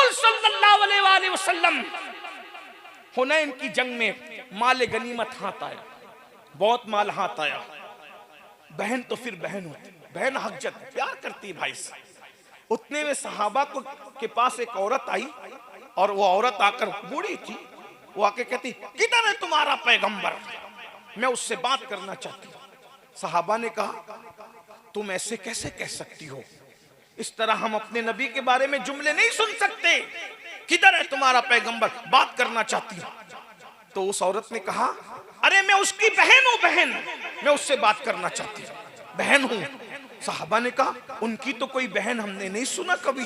रसूल सल्लल्लाहु अलैहि वसल्लम हुनैन की जंग में माल गनीमत हाथ आया, बहुत माल हाथ आया। बहन तो फिर बहन होती, बहन हक़जत प्यार करती है भाई से। उतने में सहाबा को के पास एक औरत आई और वो औरत आकर बूढ़ी थी, वो आके कहती किधर है तुम्हारा पैगंबर, मैं उससे बात करना चाहती हूँ। सहाबा ने कहा तुम ऐसे कैसे कह सकती हो, इस तरह हम अपने नबी के बारे में जुमले नहीं सुन सकते, किधर है तुम्हारा पैगंबर, बात करना चाहती हूँ। तो उस औरत ने कहा अरे मैं उसकी बहन हूँ, बहन, मैं उससे बात करना चाहती हूँ, बहन हूँ। साहबा ने कहा उनकी तो कोई बहन हमने नहीं सुना कभी।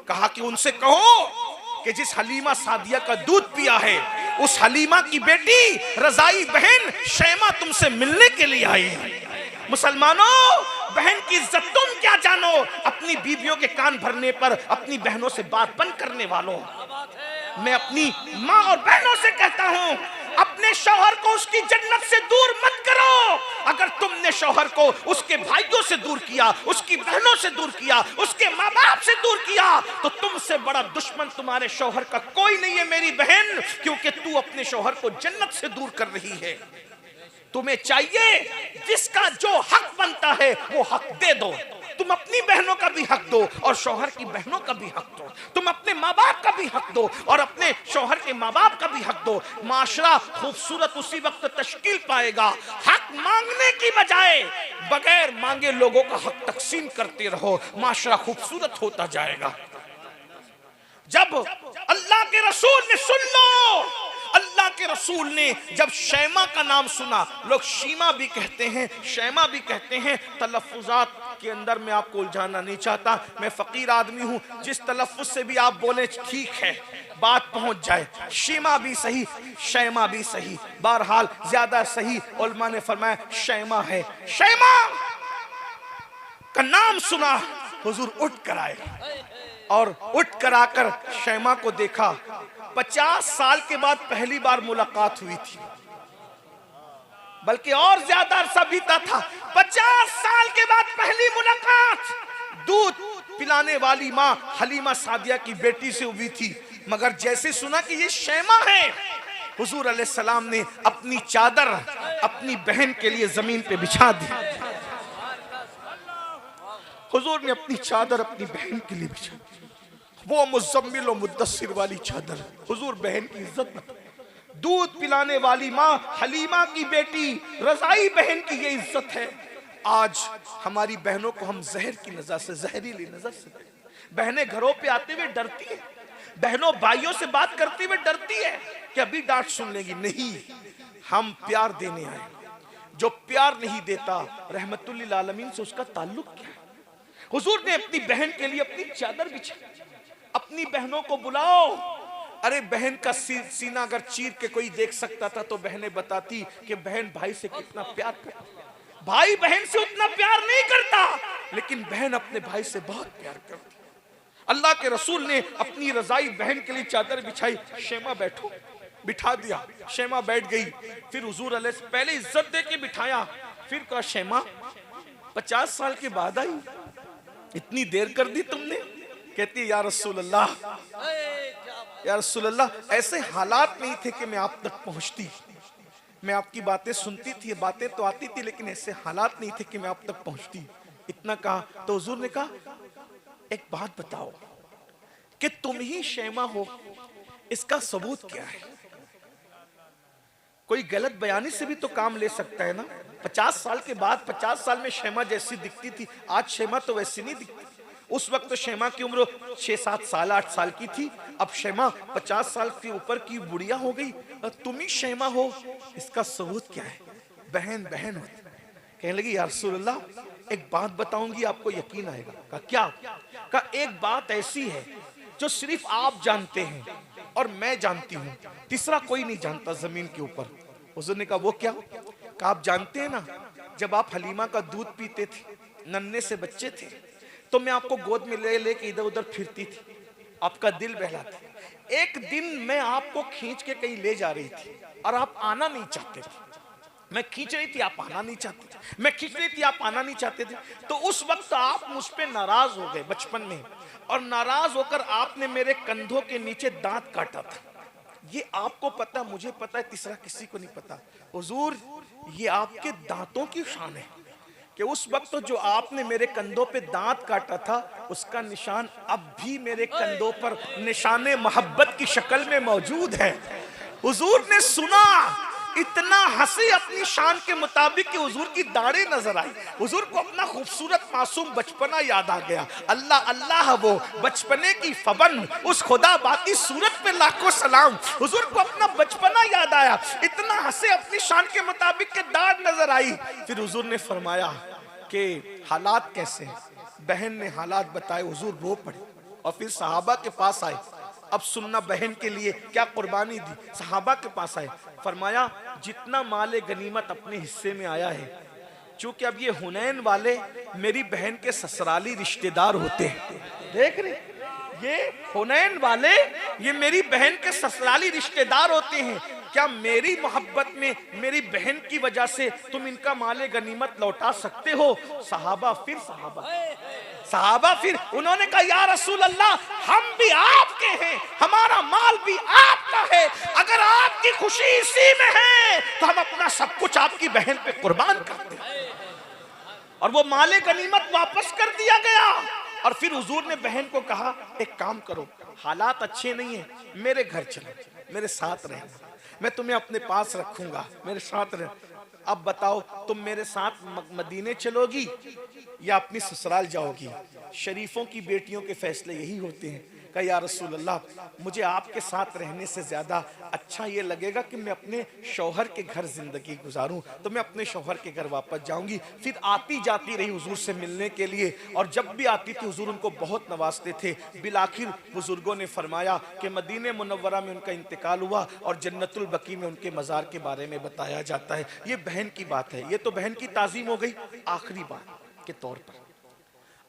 कहा कि उनसे कहो कि जिस हलीमा सादिया का दूध पिया है उस हलीमा की बेटी रजाई बहन शैमा तुमसे मिलने के लिए आई है। मुसलमानों, बहन की इज्जत तुम क्या जानो, अपनी बीवियों के कान भरने पर अपनी बहनों से बात बंद करने वालों। मैं अपनी माँ और बहनों से कहता हूँ अपने शौहर को उसकी जन्नत से दूर मत करो। अगर तुमने शौहर को उसके भाइयों से दूर किया, उसकी बहनों से दूर किया, उसके माँ बाप से दूर किया, तो तुमसे बड़ा दुश्मन तुम्हारे शौहर का कोई नहीं है मेरी बहन, क्योंकि तू अपने शौहर को जन्नत से दूर कर रही है। तुम्हें चाहिए जिसका जो हक बनता है वो हक दे दो। तुम अपनी बहनों का भी हक दो और शौहर की बहनों का भी हक दो। तुम अपने माँ बाप का भी हक दो और अपने शौहर के माँ बाप का भी हक दो। माशरा खूबसूरत उसी वक्त तश्कील पाएगा। हक मांगने की बजाय बगैर मांगे लोगों का हक तकसीम करते रहो, माशरा खूबसूरत होता जाएगा। जब अल्लाह के रसूल ने, सुन लो, अल्लाह के रसूल ने जब शैमा का नाम सुना, लोग शीमा भी कहते हैं, शैमा भी कहते हैं, तलफ्फुज़ात के अंदर मैं आपको उलझाना नहीं चाहता, मैं फकीर आदमी हूं, जिस तलफ्फुज़ से भी आप बोले ठीक है, बात पहुंच जाए। शीमा भी सही, शैमा भी सही, बहरहाल ज्यादा सही उलमा ने फरमाया शैमा है। शैमा का नाम सुना, हुजूर उठ कर आए और उठ कर आकर शैमा को देखा। 50 साल के बाद पहली बार मुलाकात हुई थी, बल्कि और ज्यादा अरसा बीता था। 50 साल के बाद पहली मुलाकात दूध पिलाने वाली माँ हलीमा सादिया की बेटी से हुई थी। मगर जैसे सुना कि ये शैमा है, हुजूर अलैहिस्सलाम ने अपनी चादर अपनी बहन के लिए जमीन पे बिछा दी। हुजूर ने अपनी चादर अपनी बहन के लिए बिछा दी, वो मुज़म्मिल और मुद्दस्सिर वाली चादर। हुजूर बहन की इज्जत में, दूध पिलाने वाली माँ हलीमा की बेटी रज़ाई बहन की ये इज्जत है। आज हमारी बहनों को हम जहर की नजर से, जहरीली नजर से, बहनें घरों पे आते हुए डरती है, बहनों भाइयों से बात करते हुए डरती है कि अभी डांट सुन लेगी। नहीं, हम प्यार देने आए। जो प्यार नहीं देता रहमतुल लिल आलमीन से उसका ताल्लुक क्या है। हुजूर ने अपनी बहन के लिए अपनी चादर बिछाई। अपनी बहनों को बुलाओ। अरे बहन का सीना अगर चीर के कोई देख सकता था तो बहनें बताती कि बहन भाई से कितना प्यार करती। भाई बहन से उतना प्यार नहीं करता, लेकिन बहन अपने भाई से बहुत प्यार करती। अल्लाह के रसूल ने अपनी रजाई बहन के लिए चादर बिछाई। शैमा बैठो, बिठा दिया। शैमा बैठ गई। फिर हुजूर अलैहि पहले इज्जत दे के बिठाया, फिर कहा शैमा 50 साल के बाद आई, इतनी देर कर दी तुमने। कहती है या रसूल अल्लाह, या रसूल अल्लाह, ऐसे हालात नहीं थे कि मैं आप तक पहुंचती। मैं आपकी बातें सुनती थी, बातें तो आती थी, लेकिन ऐसे हालात नहीं थे कि मैं आप तक पहुंचती। इतना कहा तो हुजूर ने कहा एक बात बताओ कि तुम ही शैमा हो, इसका सबूत क्या है। कोई गलत बयानी से भी तो काम ले सकता है ना। 50 साल के बाद 50 साल में शैमा जैसी दिखती थी, आज शैमा तो वैसी नहीं दिखती। उस वक्त तो शैमा की उम्र 6-7 साल 8 साल की थी, अब शैमा 50 साल के ऊपर की बुढ़िया हो गई। तुम ही शैमा हो, इसका सबूत क्या है। बहन बहन होती। कहने लगी या रसूल अल्लाह, एक बात बताऊंगी आपको यकीन आएगा। कहा क्या। कहा एक बात ऐसी है जो सिर्फ आप जानते हैं और मैं जानती हूँ, तीसरा कोई नहीं जानता जमीन के ऊपर। हुजूर ने कहा वो क्या। कहा आप जानते हैं ना, जब आप हलीमा का दूध पीते थे, नन्हे से बच्चे थे, तो मैं आपको गोद में ले लेके इधर उधर फिरती थी, आपका दिल बहलाती। एक दिन मैं आपको खींच के कहीं ले जा रही थी और आप आना नहीं चाहते थे। मैं खींच रही थी, आप आना नहीं चाहते थे। मैं खींच रही थी, आप आना नहीं चाहते थे। तो उस वक्त आप मुझ पे नाराज हो गए बचपन में, और नाराज होकर आपने मेरे कंधों के नीचे दांत काटा था। ये आपको पता, मुझे पता है, तीसरा किसी को नहीं पता। हुजूर, ये आपके दांतों की शान है कि उस वक्त तो जो आपने मेरे कंधों पे दांत काटा था उसका निशान अब भी मेरे कंधों पर निशाने मोहब्बत की शक्ल में मौजूद है। हुजूर ने सुना, इतना हंसे अपनी शान के मुताबिक कि हुजूर की दाढ़ी नजर आई। हुजूर को अपना खूबसूरत मासूम बचपना याद आ गया। अल्लाह अल्लाह, वो बचपने की फबन, उस खुदा बाकी सूरत पे लाखों सलाम। हुजूर को अपना बचपना याद आया, इतना हंसे अपनी शान के मुताबिक के दाढ़ नजर आई। फिर हुजूर ने फरमाया कि हालात कैसे हैं? बहन ने हालात बताए, हुजूर रो पड़े और फिर सहाबा के पास आए। अब सुनना, बहन के लिए क्या कुर्बानी दी। सहाबा के पास आए, फरमाया जितना माले गनीमत अपने हिस्से में आया है, चूंकि अब ये हुनैन वाले मेरी बहन के ससुराली रिश्तेदार होते हैं। देख रहे, ये हुनैन वाले ये मेरी बहन के ससुराली रिश्तेदार होते हैं। क्या मेरी मोहब्बत में मेरी बहन की वजह से तुम इनका माले गनीमत लौटा सकते हो? सहाबा फिर उन्होंने कहा, या रसूल अल्लाह, हम भी आपके हैं, हमारा माल भी आपका है। अगर आपकी खुशी इसी में है तो हम अपना सब कुछ आपकी बहन पे कुर्बान करते हैं। और वो माले गनीमत वापस कर दिया गया। और फिर हुजूर ने बहन को कहा, एक काम करो, हालात अच्छे नहीं है, मेरे घर चलो, मेरे साथ रहना, मैं तुम्हें अपने पास रखूंगा, मेरे साथ रह। अब बताओ, तुम मेरे साथ मदीने चलोगी या अपनी ससुराल जाओगी? शरीफों की बेटियों के फैसले यही होते हैं। कहा, या रसूल अल्लाह, मुझे आपके साथ रहने से ज्यादा अच्छा ये लगेगा कि मैं अपने शौहर के घर जिंदगी गुजारूं, तो मैं अपने शौहर के घर वापस जाऊंगी। फिर आती जाती रही हुजूर से मिलने के लिए, और जब भी आती थी हुजूर उनको बहुत नवाजते थे। बिलाखिर बुजुर्गों ने फरमाया कि मदीने मुनव्वरा में उनका इंतकाल हुआ और जन्नतुल बकी में उनके मज़ार के बारे में बताया जाता है। ये बहन की बात है, ये तो बहन की ताज़ीम हो गई। आखिरी बात के तौर पर,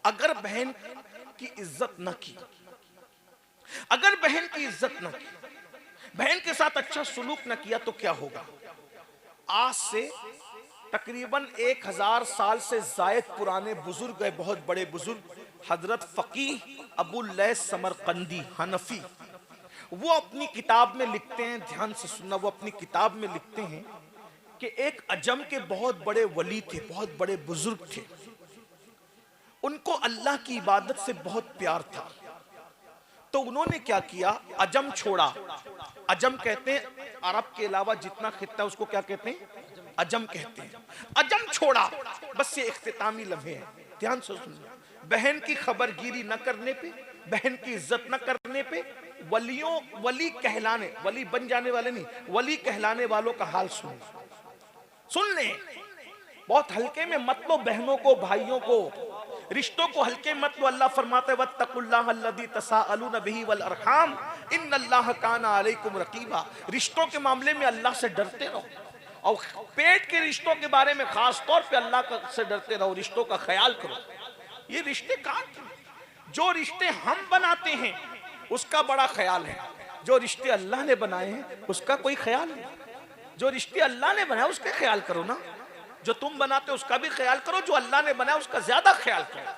अगर बहन की इज्जत न की, अगर बहन की इज्जत न की, बहन के साथ अच्छा सुलूक न किया, तो क्या होगा? आज से तकरीबन 1000 साल से जायद पुराने बुजुर्ग है, बहुत बड़े बुजुर्ग, हजरत फकीह अबू लैस समरकंदी हनफी, वो अपनी किताब में लिखते हैं, ध्यान से सुनना, वो अपनी किताब में लिखते हैं कि एक अजम के बहुत बड़े वली थे, बहुत बड़े बुजुर्ग थे, उनको अल्लाह की इबादत से बहुत प्यार था। तो उन्होंने क्या किया, अजम छोड़ा। अजम कहते हैं अरब के अलावा जितना खित्ता है उसको क्या कहते हैं? अजम कहते हैं। अजम छोड़ा, बस ये इख्तितामी लम्हे हैं, ध्यान से सुनिए। बहन की खबरगिरी न करने पे, बहन की इज्जत न करने पे, वली कहलाने, वली बन जाने वाले नहीं, वली कहलाने वालों का हाल सुन ले। बहुत हल्के में मत लो बहनों को, भाइयों को, रिश्तों को हल्के मत लो। अल्लाह फरमाते हैं वत्तकुल्लाह अल्लज़ी तसाअलून बिही वल अरहाम इन्नल्लाह काना अलैकुम रकीबा। रिश्तों के मामले में अल्लाह से डरते रहो, और पेट के रिश्तों के बारे में खास तौर पे अल्लाह से डरते रहो, रिश्तों का ख्याल करो। ये रिश्ते काट, जो रिश्ते हम बनाते हैं उसका बड़ा ख्याल है, जो रिश्ते अल्लाह ने बनाए हैं उसका कोई ख्याल नहीं। जो रिश्ते अल्लाह ने बनाए उसका ख्याल करो ना, जो तुम बनाते हो उसका भी ख्याल करो, जो अल्लाह ने बनाया उसका ज्यादा ख्याल करो।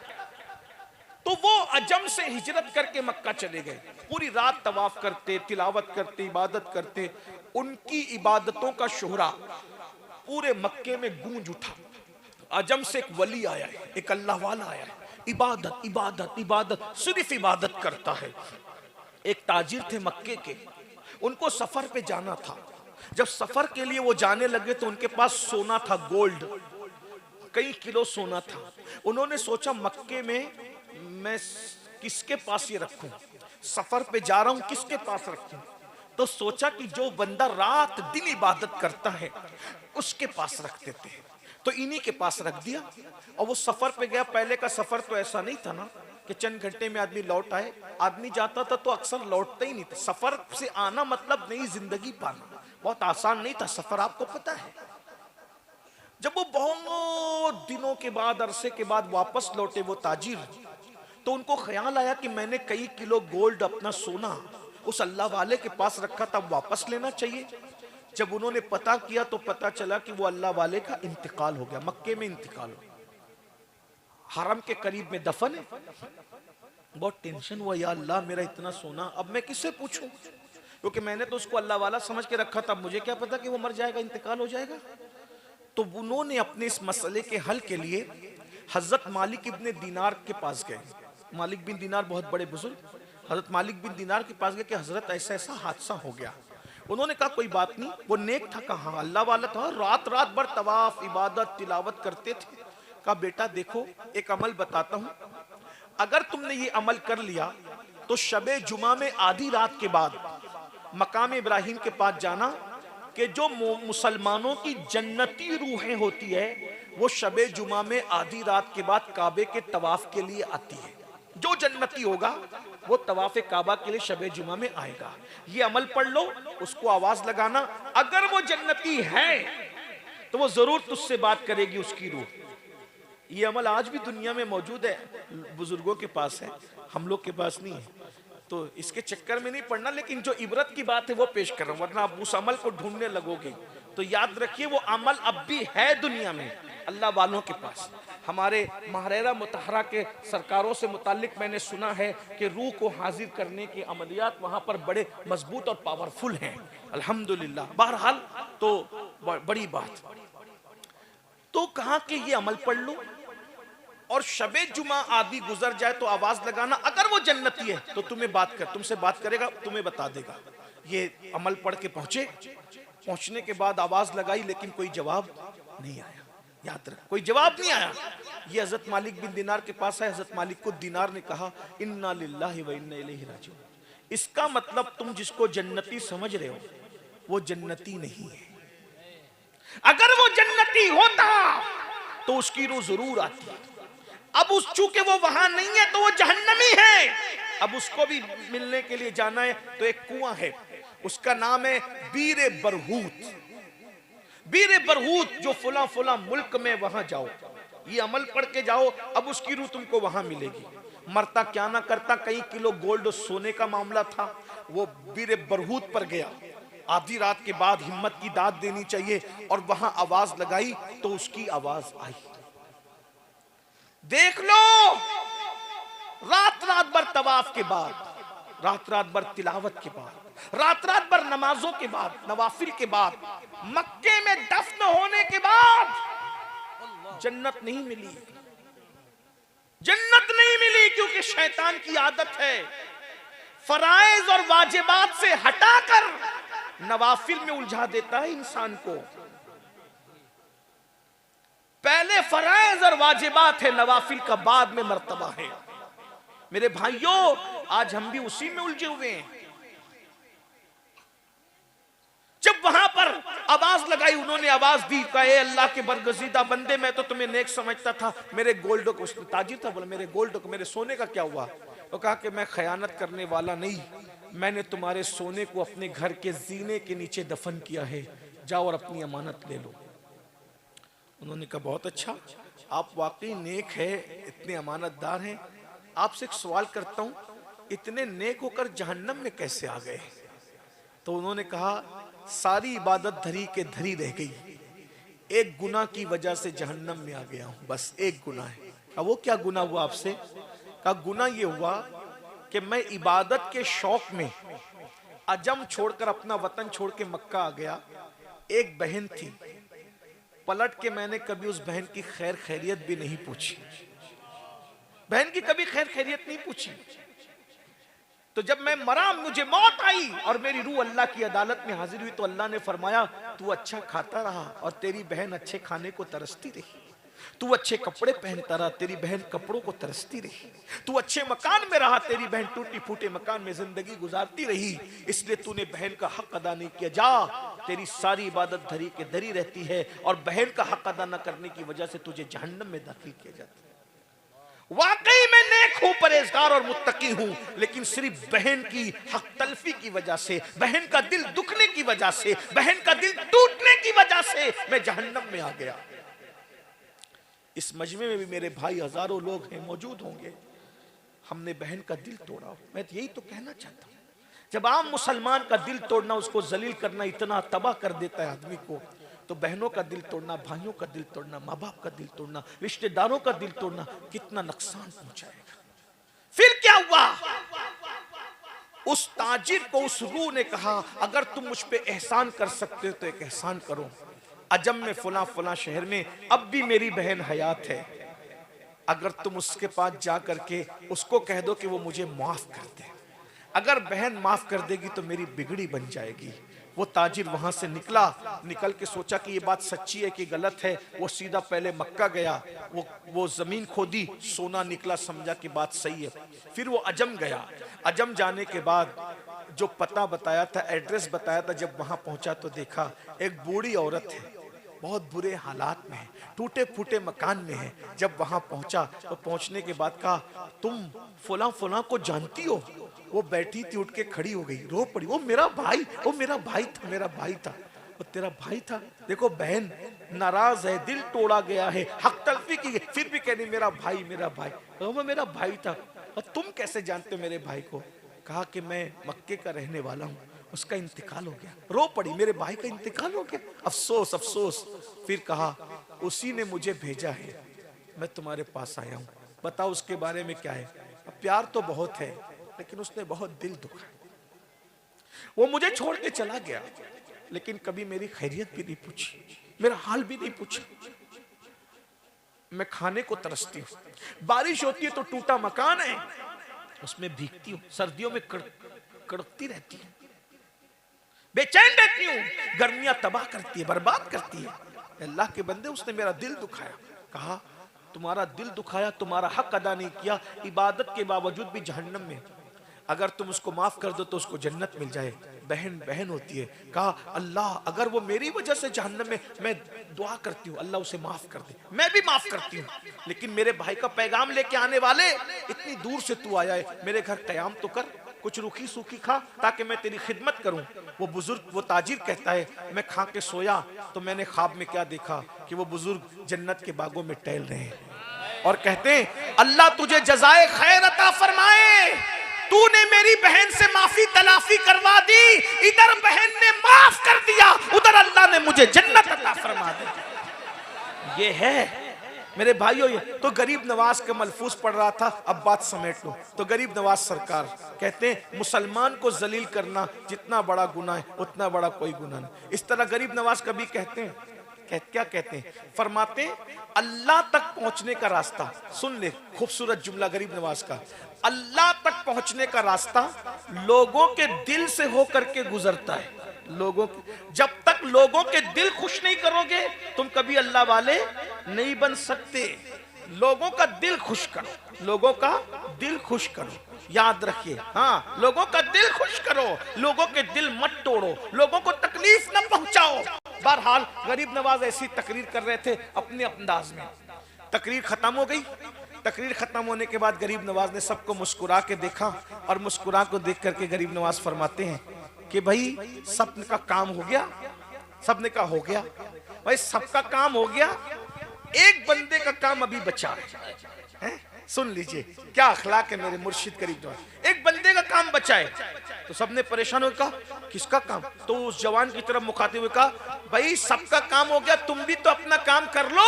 तो वो अजम से हिजरत करके मक्का चले गए, पूरी रात तवाफ करते, तिलावत करते, इबादत करते। उनकी इबादतों का शोहरा पूरे मक्के में गूंज उठा। अजम से एक वली आया है, एक अल्लाह वाला आया है, इबादत इबादत इबादत, सिर्फ इबादत करता है। एक ताजिर थे मक्के के, उनको सफर पे जाना था। जब सफर के लिए वो जाने लगे तो उनके पास सोना था, गोल्ड, कई किलो सोना था। उन्होंने सोचा मक्के में मैं किसके पास ये रखूं, सफर पे जा रहा हूं, किसके पास रखूं? तो सोचा कि जो बंदा रात दिन इबादत करता है उसके पास रख देते हैं। तो इन्हीं के पास रख दिया और वो सफर पे गया। पहले का सफर तो ऐसा नहीं था ना कि चंद घंटे में आदमी लौट आए। आदमी जाता था तो अक्सर लौटता ही नहीं था। सफर से आना मतलब नई जिंदगी पाना, बहुत आसान नहीं था सफर, आपको पता है। जब वो बहुत दिनों के बाद, अरसे के बाद वापस लौटे वो ताजिर, तो उनको ख्याल आया कि मैंने कई किलो गोल्ड, अपना सोना उस अल्लाह वाले के पास रखा था, वापस लेना चाहिए। जब उन्होंने पता किया तो पता चला कि वो अल्लाह वाले का इंतकाल हो गया, मक्के में इंतकाल हो गया, हरम के करीब में दफन है। बहुत टेंशन हुआ, या अल्लाह मेरा इतना सोना अब मैं किससे पूछूं, क्योंकि मैंने तो उसको अल्लाह वाला समझ के रखा था, मुझे क्या पता कि वो मर जाएगा, इंतकाल हो जाएगा। तो उन्होंने अपने इस मसले के हल के लिए हजरत मालिक इब्ने दीनार के पास गए। मालिक बिन दीनार बहुत बड़े बुजुर्ग, हजरत मालिक बिन दीनार के पास गए कि हजरत ऐसा ऐसा हादसा हो गया। उन्होंने कहा कोई बात नहीं, वो नेक था, कहा अल्लाह वाला था, रात रात भर तवाफ इबादत तिलावत करते थे। कहा बेटा देखो एक अमल बताता हूं, अगर तुमने ये अमल कर लिया तो शबे जुमा में आधी रात के बाद मकाम इब्राहिम के पास जाना, कि जो मुसलमानों की जन्नती रूहें होती है वो शबे जुमा में आधी रात के बाद काबे के तवाफ के लिए आती है। जो जन्नती होगा वो तवाफ काबा के लिए शबे जुमा में आएगा। ये अमल पढ़ लो, उसको आवाज लगाना, अगर वो जन्नती है तो वो जरूर तुझसे बात करेगी उसकी रूह। ये अमल आज भी दुनिया में मौजूद है, बुजुर्गों के पास है, हम लोग के पास नहीं है, तो इसके चक्कर में नहीं पड़ना। लेकिन जो इबरत की बात है वो पेश कर रहा हूं, वरना आप उस अमल को ढूंढने लगोगे तो याद रखिए वो अमल अब भी है दुनिया में अल्लाह वालों के पास। हमारे महरेरा मुतहरा के सरकारों से मुतालिक मैंने सुना है कि रूह को हाजिर करने के अमलियात वहां पर बड़े मजबूत और पावरफुल हैं, अल्हम्दुलिल्लाह। बहरहाल तो बड़ी बात, तो कहा कि ये अमल पढ़ लो और शबे जुमा आदि गुजर जाए तो आवाज लगाना, अगर वो जन्नती है तो तुमसे बात करेगा, तुम्हें बता देगा। ये अमल पढ़ के पहुंचने के बाद आवाज लगाई लेकिन कोई जवाब नहीं आया, याद रख कोई जवाब नहीं आया। ये हजरत मालिक बिन दिनार के पास है, हजरत मालिक को दिनार ने कहा इन्ना लिल्लाहि व इन्ना इलैहि राजिऊन। इसका मतलब तुम जिसको जन्नती समझ रहे हो वो जन्नती नहीं है, अगर वो जन्नती होता तो उसकी रूह जरूर आती। अब उस चूंकि वो वहां नहीं है तो वो जहन्नमी है। अब उसको भी मिलने के लिए जाना है तो एक कुआं है, उसका नाम है बीर बरहूत। बीर बरहूत जो फुला फुला मुल्क में, वहां जाओ, ये अमल पढ़ के जाओ, अब उसकी रूह तुमको वहां मिलेगी। मरता क्या ना करता, कई किलो गोल्ड सोने का मामला था, वो बीर बरहूत पर गया। आधी रात के बाद हिम्मत की दाद देनी चाहिए, और वहां आवाज लगाई तो उसकी आवाज आई। देख लो, रात रात भर तवाफ के बाद, रात रात भर तिलावत के बाद, रात रात भर नमाजों के बाद, नवाफिल के बाद, मक्के में दफन होने के बाद जन्नत नहीं मिली। जन्नत नहीं मिली क्योंकि शैतान की आदत है फराइज और वाजिबात से हटाकर नवाफिल में उलझा देता है इंसान को। पहले फराइज और वाजिबात है, नवाफिल का बाद में मर्तबा है। मेरे भाइयों, आज हम भी उसी में उलझे हुए हैं। जब वहां पर आवाज लगाई, उन्होंने आवाज दी, कहा ए अल्लाह के बरगजीदा बंदे, मैं तो तुम्हें नेक समझता था, मेरे गोल्ड को, उसने ताजिर था, बोला मेरे गोल्ड को, मेरे सोने का क्या हुआ? तो कहा कि मैं खयानत करने वाला नहीं, मैंने तुम्हारे सोने को अपने घर के जीने के नीचे दफन किया है, जाओ और अपनी अमानत ले लो। उन्होंने कहा बहुत अच्छा, आप वाकई नेक है, इतने अमानतदार हैं। आपसे एक सवाल करता हूं, इतने नेक होकर जहन्नम में कैसे आ गए? तो उन्होंने कहा सारी इबादत धरी के धरी रह गई, एक गुनाह की वजह से जहन्नम में आ गया हूं, बस एक गुनाह है। कहा वो क्या गुनाह हुआ आपसे? कहा गुनाह ये हुआ कि मैं इबादत के शौक में अजम छोड़कर अपना वतन छोड़ के मक्का आ गया। एक बहन थी, पलट के मैंने कभी उस बहन की खैर खैरियत भी नहीं पूछी, बहन की कभी खैर खैरियत नहीं पूछी। तो जब मैं मरा, मुझे मौत आई और मेरी रूह अल्लाह की अदालत में हाजिर हुई, तो अल्लाह ने फरमाया तू अच्छा खाता रहा और तेरी बहन अच्छे खाने को तरसती रही, तू अच्छे कपड़े पहनता रहा, तेरी बहन कपड़ों को तरसती रही, तू अच्छे मकान में रहा, तेरी बहन टूटी फूटे मकान में जिंदगी गुजारती रही, इसलिए तूने बहन का हक अदा नहीं किया। जा, तेरी सारी इबादत धरी के धरी रहती है और बहन का हक अदा न करने की वजह से तुझे जहन्नम में दाखिल किया जाता है। वाकई मैं नेक हूं, परहेजगार और मुत्तकी हूं, लेकिन सिर्फ बहन की हक तलफी की वजह से, बहन का दिल दुखने की वजह से, बहन का दिल टूटने की वजह से मैं जहन्नम में आ गया। इस मजमे में भी मेरे भाई हजारों लोग हैं, मौजूद होंगे, हमने बहन का दिल तोड़ा। मैं तो यही तो कहना चाहता हूं, जब आम मुसलमान का दिल तोड़ना, उसको जलील करना इतना तबाह कर देता है आदमी को, तो बहनों का दिल तोड़ना, भाइयों का दिल तोड़ना, माँ बाप का दिल तोड़ना, रिश्तेदारों का दिल तोड़ना कितना नुकसान पहुंचाएगा। फिर क्या हुआ? उस ताजिर को उस रूह ने कहा, अगर तुम मुझ पे एहसान कर सकते हो तो एक एहसान करो, अजम में फला फला शहर में अब भी मेरी बहन हयात है, अगर तुम उसके पास जा करके उसको कह दो कि वो मुझे माफ कर दे, अगर बहन माफ कर देगी तो मेरी बिगड़ी बन जाएगी। वो ताजिर वहां से निकल के सोचा कि ये बात सच्ची है कि गलत है। वो सीधा पहले मक्का गया, वो जमीन खोदी, सोना निकला, समझा कि बात सही है। फिर वो अजम गया, अजम जाने के बाद जो पता बताया था, एड्रेस बताया था, जब वहां पहुंचा तो देखा एक बूढ़ी औरत है, बहुत बुरे हालात में है, टूटे फूटे मकान में है। जब वहां पहुंचा तो पहुंचने के बाद कहा, तुम फुला फुला को जानती हो? वो बैठी थी, उठ के खड़ी हो गई, रो पड़ी। वो मेरा भाई था, मेरा भाई था। वो तेरा भाई था? देखो बहन नाराज है, दिल तोड़ा गया है, हक तलफी की, फिर भी कह रही मेरा भाई। वो मेरा भाई था। और तुम कैसे जानते हो मेरे भाई को? कहा कि मैं मक्के का रहने वाला हूँ, उसका इंतकाल हो गया। रो पड़ी, मेरे भाई का इंतकाल हो गया, अफसोस अफसोस। फिर कहा, उसी ने मुझे भेजा है, मैं तुम्हारे पास आया हूँ, बताओ उसके बारे में क्या है? प्यार तो बहुत है, लेकिन उसने बहुत दिल दुखा। वो मुझे छोड़ के चला गया, लेकिन कभी मेरी खैरियत भी नहीं पूछी, मेरा हाल भी नहीं पूछा। मैं खाने को तरसती हूँ, बारिश होती है तो टूटा मकान है, उसमें भीगती हूँ, सर्दियों में कड़कती रहती हूँ, बेचैन रहती हूँ, गर्मियां तबाह करती है, बर्बाद करती है। अल्लाह के बंदे, उसने मेरा दिल दुखाया। कहा, तुम्हारा दिल दुखाया, तुम्हारा हक अदा नहीं किया, इबादत के बावजूद भी जहन्नम में, अगर तुम उसको माफ कर दो तो उसको जन्नत मिल जाए। बहन बहन होती है। कहा, अल्लाह अगर वो मेरी वजह से जहन्नम में, मैं दुआ करती हूँ अल्लाह उसे माफ कर दे। मैं भी माफ करती हूँ, लेकिन मेरे भाई का पैगाम लेके आने वाले, इतनी दूर से तू आया है, मेरे घर कयाम तो कर, कुछ रूखी सूखी खा ताकि मैं तेरी खिदमत करूं। वो बुजुर्ग, वो ताजिर कहता है, मैं खा के सोया तो मैंने ख्वाब में क्या देखा कि वो बुजुर्ग जन्नत के बागों में टहल रहे हैं और कहते हैं, अल्लाह तुझे जज़ाए खैर अता फरमाए, तूने मेरी बहन से माफी तलाफी करवा दी, इधर बहन ने माफ कर दिया, उधर अल्लाह ने मुझे जन्नत अता फरमा दी। ये है मेरे भाइयों। ये तो गरीब नवाज का मलफूज पढ़ रहा था, अब बात समेट लो। तो गरीब नवाज सरकार कहते हैं, मुसलमान को जलील करना जितना बड़ा गुनाह है उतना बड़ा कोई गुनाह नहीं। इस तरह गरीब नवाज कभी कहते हैं, क्या कहते हैं, फरमाते हैं, अल्लाह तक पहुंचने का रास्ता, सुन ले खूबसूरत जुमला गरीब नवाज का, अल्लाह तक पहुंचने का रास्ता लोगों के दिल से होकर के गुजरता है। जब तक लोगों के दिल खुश नहीं करोगे तुम कभी अल्लाह वाले नहीं बन सकते। लोगों का दिल खुश करो, लोगों का दिल खुश करो, याद रखिए। हाँ, लोगों का दिल खुश करो, लोगों के दिल मत तोड़ो, लोगों को तकलीफ न पहुंचाओ। बहरहाल गरीब नवाज ऐसी तकरीर कर रहे थे अपने अंदाज में। तकरीर खत्म हो गई। तकरीर खत्म होने के बाद गरीब नवाज ने सबको मुस्कुरा के देखा और मुस्कुरा को देख करके गरीब नवाज फरमाते हैं कि भाई सबका काम हो गया। सबने कहा हो गया भाई, सबका काम हो गया, एक बंदे का काम अभी बचा है। सुन लीजिए क्या अखलाक है मेरे मुर्शिद गरीब नवाज। एक बंदे का काम बचा है। तो सबने परेशान होकर कहा, किसका काम? तो उस जवान की तरफ मुखातिब हुए कहा, भाई सबका काम हो गया, तुम भी तो अपना काम कर लो।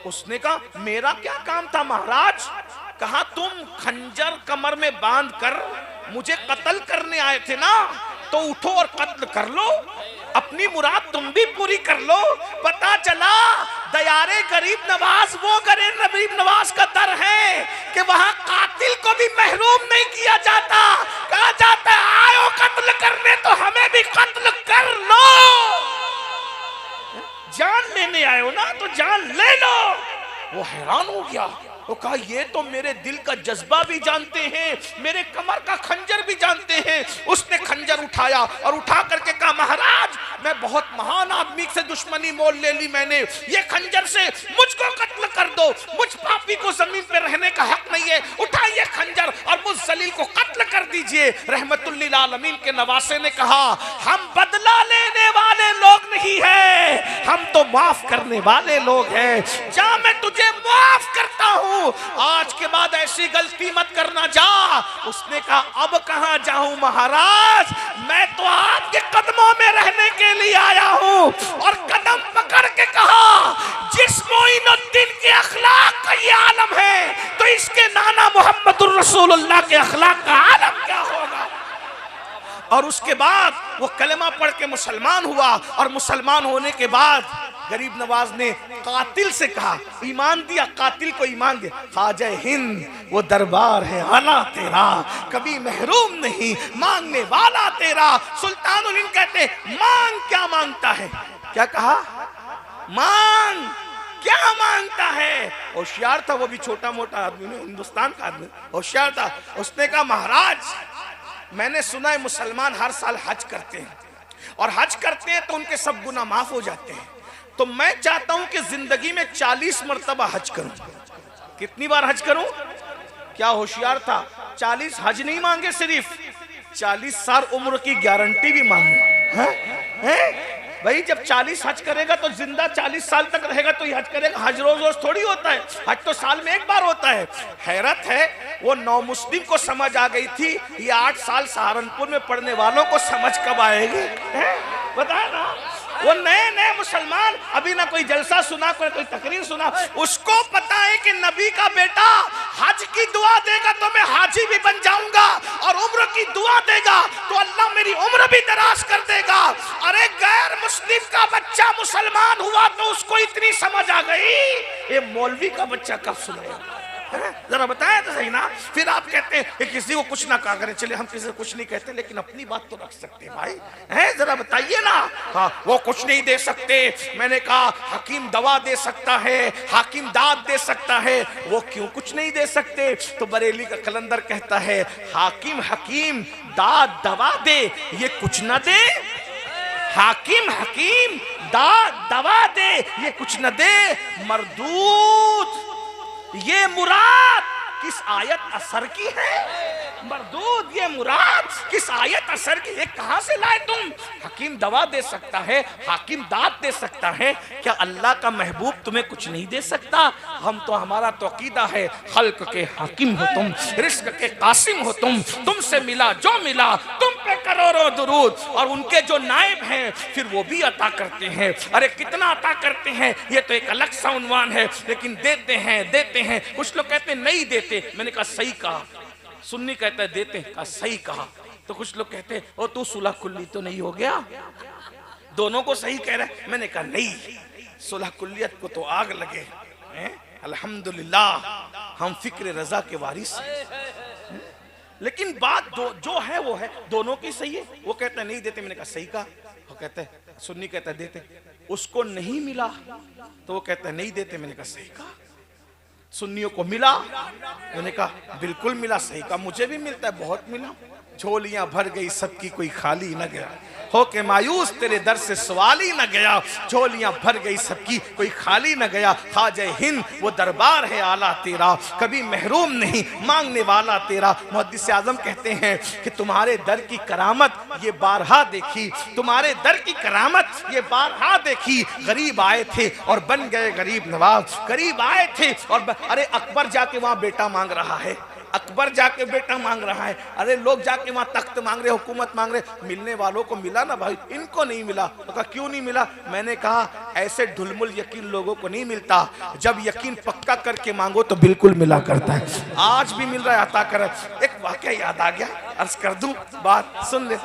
उसने कहा, मेरा क्या काम था महाराज? कहा, तुम खंजर कमर में बांध कर मुझे कत्ल करने आए थे ना, तो उठो और कत्ल कर लो, अपनी मुराद तुम भी पूरी कर लो। पता चला दयारे गरीब नवाज वो गरीब नवाज का दर है कि वहां कातिल को भी महरूम नहीं किया जाता। कहा जाता है, आयो कत्ल करने तो हमें भी कत्ल कर लो। जान लेने आए हो ना तो जान ले लो। वो हैरान हो गया, वो कहा, ये तो मेरे दिल का जज्बा भी जानते हैं, मेरे कमर का खंजर भी जानते हैं। उसने खंजर उठाया और उठा करके कहा, महाराज मैं बहुत महान आदमी से दुश्मनी मोल ले ली मैंने, ये खंजर से मुझको कत्ल कर दो, मुझ पापी को जमीन पे रहने का हक नहीं है, उठाइए खंजर और मुझ जलील को कत्ल कर दीजिए। रहमतुल लिल आलमीन के नवासे ने कहा, हम बदला लेने वाले लोग नहीं है, हम तो माफ करने वाले लोग हैं। जा, मैं तुझे माफ करता हूं, आज के बाद ऐसी गलती मत करना, जा। उसने कहा, अब कहां जाऊं महाराज, मैं तो आपके कदमों में रहने के लिए आया हूं। और कदम पकड़ के कहा, जिस मोइनुद्दीन दिन के अखलाक का ये आलम है, तो इसके नाना मोहम्मदुर रसूलुल्लाह के अखलाक का आलम क्या होगा। और उसके बाद वो कलमा पढ़ के मुसलमान हुआ, और मुसलमान होने के बाद गरीब नवाज ने कातिल से कहा, ईमान दिया, कातिल को ईमान दिया। ख्वाजा हिंद वो दरबार है आला तेरा, कभी महरूम नहीं, मांगने वाला तेरा। सुल्तानुल हिंद कहते मांग क्या मांगता है, क्या कहा, मांग क्या मांगता है। होशियार था वो भी, छोटा मोटा आदमी नहीं, हिंदुस्तान का आदमी होशियार था। उसने कहा महाराज मैंने सुना है मुसलमान हर साल हज करते हैं, और हज करते हैं तो उनके सब गुनाह माफ हो जाते हैं, तो मैं चाहता हूं कि जिंदगी में 40 मरतबा हज करूं। कितनी बार हज करूं। क्या होशियार था, 40 हज नहीं मांगे, सिर्फ 40 साल उम्र की गारंटी भी मांगे। भाई जब 40 हज करेगा तो जिंदा 40 साल तक रहेगा, तो ये हज करेगा। हज रोज रोज थोड़ी होता है, हज तो साल में एक बार होता है। हैरत है वो नौ मुस्लिम को समझ आ गई थी, ये 8 साल सहारनपुर में पढ़ने वालों को समझ कब आएगी, बताया ना। वो नए नए मुसलमान, अभी ना कोई जलसा सुना, कोई तकरीर सुना, उसको पता है कि नबी का बेटा हज की दुआ देगा तो मैं हाजी भी बन जाऊंगा, और उम्र की दुआ देगा तो अल्लाह मेरी उम्र भी दराज कर देगा। अरे गैर मुस्लिम का बच्चा मुसलमान हुआ तो उसको इतनी समझ आ गई, ये मौलवी का बच्चा कब सुनेगा, जरा बताया तो सही ना। फिर आप कहते हैं कि किसी को कुछ ना कहा करें, चलिए हम किसी को कुछ नहीं कहते, लेकिन अपनी बात तो रख सकते हैं भाई, हैं जरा बताइए ना। हाँ वो कुछ नहीं दे सकते, मैंने कहा हकीम दवा दे सकता है, हाकिम दाद दे सकता है, वो क्यों कुछ नहीं दे सकते। तो बरेली का कलंदर कहता है हाकिम हकीम दाद दवा दे, ये कुछ ना दे। हाकिम हकीम दाद दवा दे, ये कुछ न दे। मरदूद ये मुराद किस आयत असर की है, मरदूद ये मुराद किस आयत असर की है, कहां से लाए तुम। हकीम दवा दे सकता है, हाकिम दाद दे सकता है, क्या अल्लाह का महबूब तुम्हें कुछ नहीं दे सकता। हम तो, हमारा तो अकीदा है खल्क के हाकिम हो तुम, रिस्क के कासिम हो तुम, तुमसे मिला जो मिला तुम पे करोड़ों दुरूद, और उनके जो नायब हैं फिर वो भी अता करते हैं। अरे कितना अता करते हैं ये तो एक अलग सा उन्वान है, लेकिन देते हैं देते हैं। कुछ लोग कहते हैं नहीं देते, मैंने कहा सही कहा। सुन्नी कहता है देते हैं, कहा सही कहा। तो कुछ लोग कहते हैं ओ तू सुलह कुल्ली तो नहीं हो गया, दोनों को सही कह रहा है। मैंने कहा नहीं, सुलह कुल्लियत को तो आग लगे, अल्हम्दुलिल्लाह हम फिक्र रजा के वारिस हैं। लेकिन बात जो है वो है, दोनों की सही है। वो कहता है नहीं देते, मैंने कहा सही कहा। वो कहता है, सुन्नी कहता है देते, उसको नहीं मिला तो वो कहता है नहीं देते, मैंने कहा सही कहा। सुन्नियों को मिला, मैंने कहा बिल्कुल मिला, सही कहा। मुझे भी मिलता है, बहुत मिला, झोलियां भर गई सबकी कोई खाली न गया, हो के मायूस तेरे दर से सवाल ही न गया, झोलियां भर गई सबकी कोई खाली न गया। ख्वाजा हिंद वो दरबार है आला तेरा, कभी महरूम नहीं, मांगने वाला तेरा। मुहद्दिस आज़म कहते हैं कि तुम्हारे दर की करामत ये बारहा देखी, तुम्हारे दर की करामत ये बारहा देखी। गरीब आए थे और बन गए गरीब नवाज, गरीब आए थे और अरे अकबर जाके वहां बेटा मांग रहा है, अकबर जाके बेटा मांग रहा है। अरे लोग जाके वहां तख्त मांग रहे, हुकूमत मांग रहे, मिलने वालों को मिला ना भाई, इनको नहीं मिला। तो कहा क्यों नहीं मिला। मैंने कहा ऐसे ढुलमुल यकीन लोगों को नहीं मिलता, जब यकीन पक्का करके मांगो तो बिल्कुल मिला करता है। आज भी मिल रहा है, अता कर। एक वाकया याद आ गया, अर्ज कर दूं, बात सुन ले।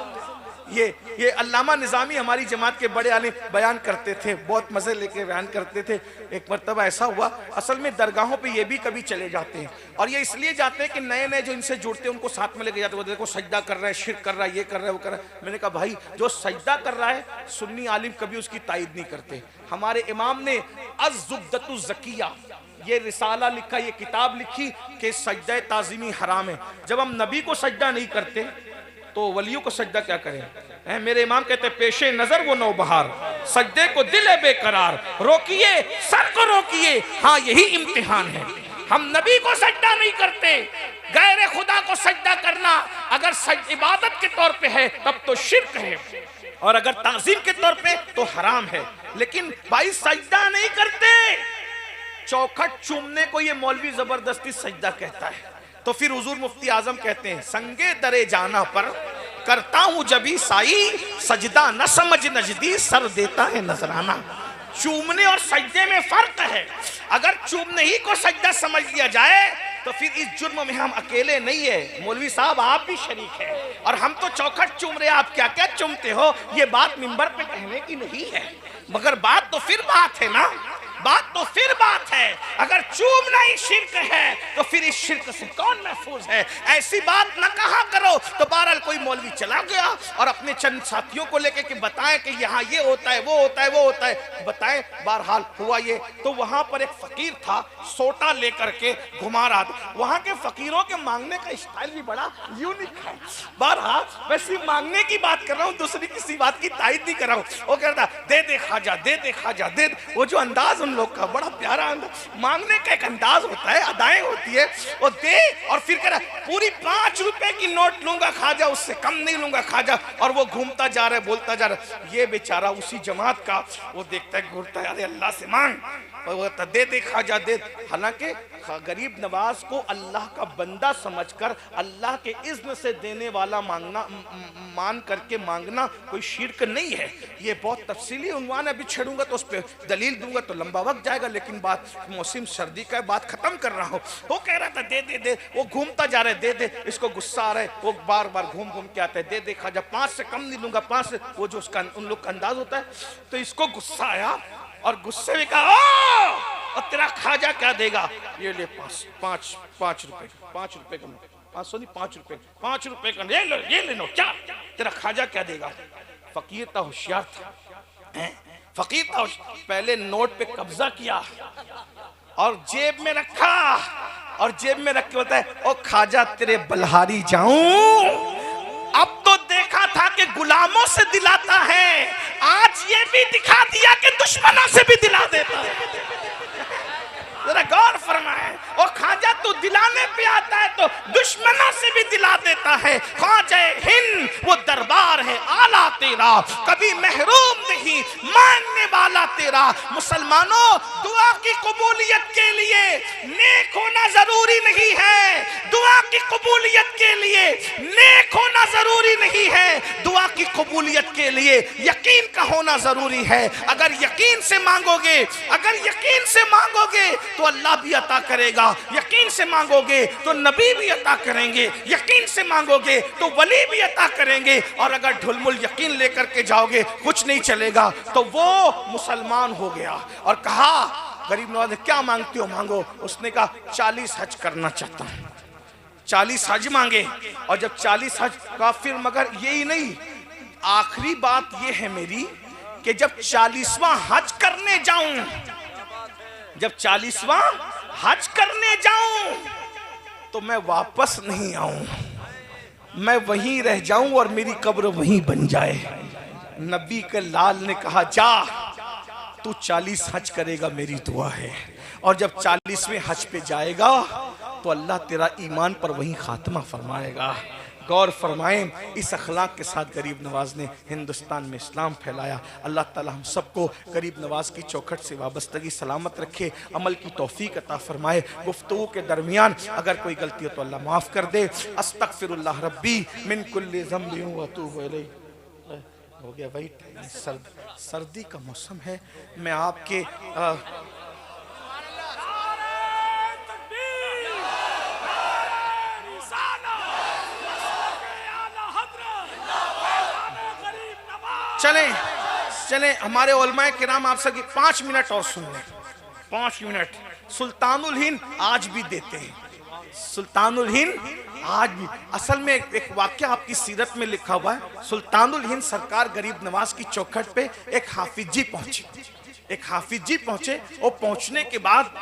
ये अल्लामा निज़ामी हमारी जमात के बड़े आलिम बयान करते थे, बहुत मजे लेके बयान करते थे। एक मरतबा ऐसा हुआ, असल में दरगाहों पे ये भी कभी चले जाते हैं, और ये इसलिए जाते हैं कि नए नए जो इनसे जुड़ते हैं उनको साथ में लेके जाते हैं। वो देखो सजदा कर रहा है, शिर्क कर रहा है, ये कर रहा है, वो कर रहा है। मैंने कहा भाई जो सजदा कर रहा है सुन्नी आलिम कभी उसकी तायद नहीं करते। हमारे इमाम ने अज़्ज़ुब्दतु ज़किया ये रिसाला लिखा, ये किताब लिखी कि सजदा ताज़ीमी हराम है। जब हम नबी को सजदा नहीं करते तो वलियों को सजदा क्या करें। मेरे इमाम कहते हैं पेशे नजर वो नौबहार, सजदे को दिल है बेकरार, रोकिए सर को रोकिए, हाँ यही इम्तिहान है। हम नबी को सजदा नहीं करते, गैर खुदा को सजदा करना अगर इबादत के तौर पे है तब तो शिर्क है, और अगर ताज़ीम के तौर पे तो हराम है। लेकिन भाई सजदा नहीं करते, चौखट चूमने को ये मौलवी जबरदस्ती सजदा कहता है। तो फिर हुजूर मुफ्ती आजम कहते हैं संगे दरे जाना पर करता हूं जबी साई, सजदा न समझ नजदी सर देता है नजराना। चूमने और सजदे में फर्क है। अगर चूमने ही को सजदा समझ लिया जाए तो फिर इस जुर्म में हम अकेले नहीं है, मौलवी साहब आप भी शरीक है। और हम तो चौखट चूम रहे, आप क्या क्या चूमते हो, ये बात मिंबर पे कहने की नहीं है। मगर बात तो फिर बात है ना, बात तो फिर बात है। अगर चूमना ही शिर्क है तो फिर इस शिर्क से कौन महफूज है? ऐसी बात न कहा करो। तो बहरहाल कोई मौलवी चला गया और अपने चंद साथियों को लेके कि बताएं कि यहाँ ये होता है, वो होता है, वो होता है, बताएं। बहरहाल हुआ ये, तो वहां पर एक फकीर था, सोटा लेकर के घुमा रहा था। वहां के फकीरों के मांगने का स्टाइल भी बड़ा यूनिक है। बहरहाल मैं सिर्फ मांगने की बात कर रहा हूँ, दूसरी किसी बात की तायद नहीं कर रहा हूँ। वो कहता दे दे खाजा, दे दे खाजा, दे। वो जो अंदाज उन लोग का बड़ा प्यारा अंदाज, मांगने का एक अंदाज होता है, अदाएं होती है। वो दे और फिर कह रहा पूरी 5 रुपए की नोट लूंगा खाजा, उससे कम नहीं लूंगा खाजा। और वो घूमता जा रहा है, बोलता जा रहा है। ये बेचारा उसी जमात का, वो देखता है, घूरता है, अरे अल्लाह से मांग, दे दे खाजा दे। हालांकि गरीब नवाज को अल्लाह का बंदा समझकर अल्लाह के इज्न से देने वाला मांगना, मान करके मांगना कोई शिर्क नहीं है। ये बहुत तफसीली उन्वान है, अभी छेड़ूंगा तो उस पर दलील दूंगा तो लंबा वक्त जाएगा। लेकिन बात मौसम सर्दी का, बात खत्म कर रहा हूँ। वो कह रहा था दे दे दे, वो घूमता जा रहा है, दे दे। इसको गुस्सा आ रहा है, वो बार बार घूम घूम के आता है, दे दे खाजा, 5 से कम नहीं लूंगा, 5 से। वो जो उसका उन लोग का अंदाज होता है। तो इसको गुस्सा आया और गुस्से में कहा और तेरा खाजा क्या देगा? ये ले 5 रुपए, 5 रुपए का, 500 नहीं, 5 रुपए, 5 रुपए का, ये ले लो, क्या तेरा खाजा क्या देगा? फकीर था, होशियार था, फकीर था। पहले नोट पे कब्जा किया और जेब में रखा, और जेब में रख के बोलता है ओ खाजा तेरे बलहारी जाऊं। अब तो देखा था कि गुलामों से दिलाता है, आज ये भी दिखा दिया कि दुश्मनों से भी दिला देता है। जरा गौर फरमाए, और खाजा तू दिलाने पे आता है तो दुश्मनों से भी दिला देता है। ख्वाजा हिंद वो दरबार है आला तेरा, कभी महरूम नहीं मांगने वाला तेरा। मुसलमानों, दुआ की कबूलियत के लिए नेक होना जरूरी नहीं है, दुआ की कबूलियत के लिए नेक होना जरूरी नहीं है, दुआ की कबूलियत के लिए यकीन का होना जरूरी है। अगर यकीन से मांगोगे, अगर यकीन से मांगोगे तो अल्लाह भी अता करेगा, यकीन से मांगोगे तो नबी भी अता करेंगे, यकीन से मांगोगे तो वली भी अता करेंगे। और अगर ढुलमुल यकीन लेकर के जाओगे, कुछ नहीं चलेगा, तो वो मुसलमान हो गया। और कहा गरीब नवाज क्या मांगते हो? मांगो। उसने कहा 40 हज करना चाहता हूं। 40 हज मांगे, और जब 40 हज का, फिर मगर यही नहीं, आखिरी बात यह है मेरी कि जब 40वां हज करने जाऊं, जब 40वां हज करने जाऊं तो मैं वापस नहीं आऊं, मैं वहीं रह जाऊं और मेरी कब्र वहीं बन जाए। नबी के लाल ने कहा जा तू 40 हज करेगा, मेरी दुआ है। और जब 40वें हज पे जाएगा तो अल्लाह तेरा ईमान पर वहीं खात्मा फरमाएगा। गौर फरमाएं, इस अखलाक के साथ गरीब नवाज ने हिंदुस्तान में इस्लाम फैलाया। अल्लाह ताला हम सबको गरीब नवाज की चौखट से वाबस्तगी सलामत रखे, अमल की तौफीक अता फरमाए। गुफ्तगू के दरमियान अगर कोई गलती हो तो अल्लाह माफ़ कर दे। अस्तगफिरुल्लाह रब्बी मिन कुल्लि ज़ंबि व अतूबु इलैह। हो गया भाई, सर्दी का मौसम है। मैं आपके चलें चलें, हमारे उलमाए किराम आप सबकी 5 मिनट और सुन लें, 5 मिनट। सुल्तानुल हिंद आज भी देते हैं, सुल्तानुल हिंद आज भी। असल में एक वाक्य आपकी सीरत में लिखा हुआ है। सुल्तानुल हिंद सरकार गरीब नवाज की चौखट पे एक हाफिज जी पहुंचे, एक हाफिज जी पहुंचे। और पहुंचने के बाद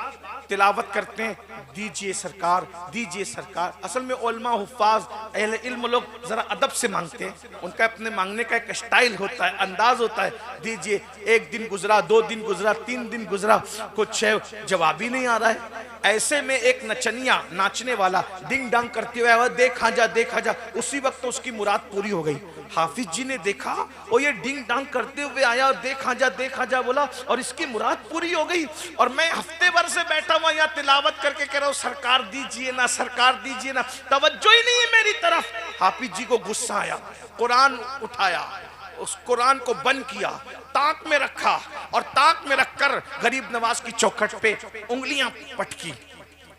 तिलावत करते हैं, दीजिए सरकार, दीजिए सरकार। असल में उलमा हुफ्फाज अहले इल्म लोग जरा अदब से मांगते हैं, उनका अपने मांगने का एक स्टाइल होता है, अंदाज होता है। दीजिए। 1 दिन गुजरा, 2 दिन गुजरा, 3 दिन गुजरा, कुछ जवाब ही नहीं आ रहा है। ऐसे में एक नचनिया, नाचने वाला डिंग डांग करते हुए आया, देखा जा देखा जा। उसी वक्त तो उसकी मुराद पूरी हो गई। हाफिज जी ने देखा और ये डिंग डांग करते हुए आया और देखा जा बोला, और इसकी मुराद पूरी हो गई। और मैं हफ्ते भर से बैठा हुआ यहाँ तिलावत करके कह रहा हूँ सरकार दीजिए ना, सरकार दीजिए ना, तवज्जो ही नहीं है मेरी तरफ। हाफिज जी को गुस्सा आया, कुरान उठाया उस कुरान को बंद किया, ताक में रखा और ताक में रखकर गरीब नवाज की चौखट पे उंगलियां पटकी,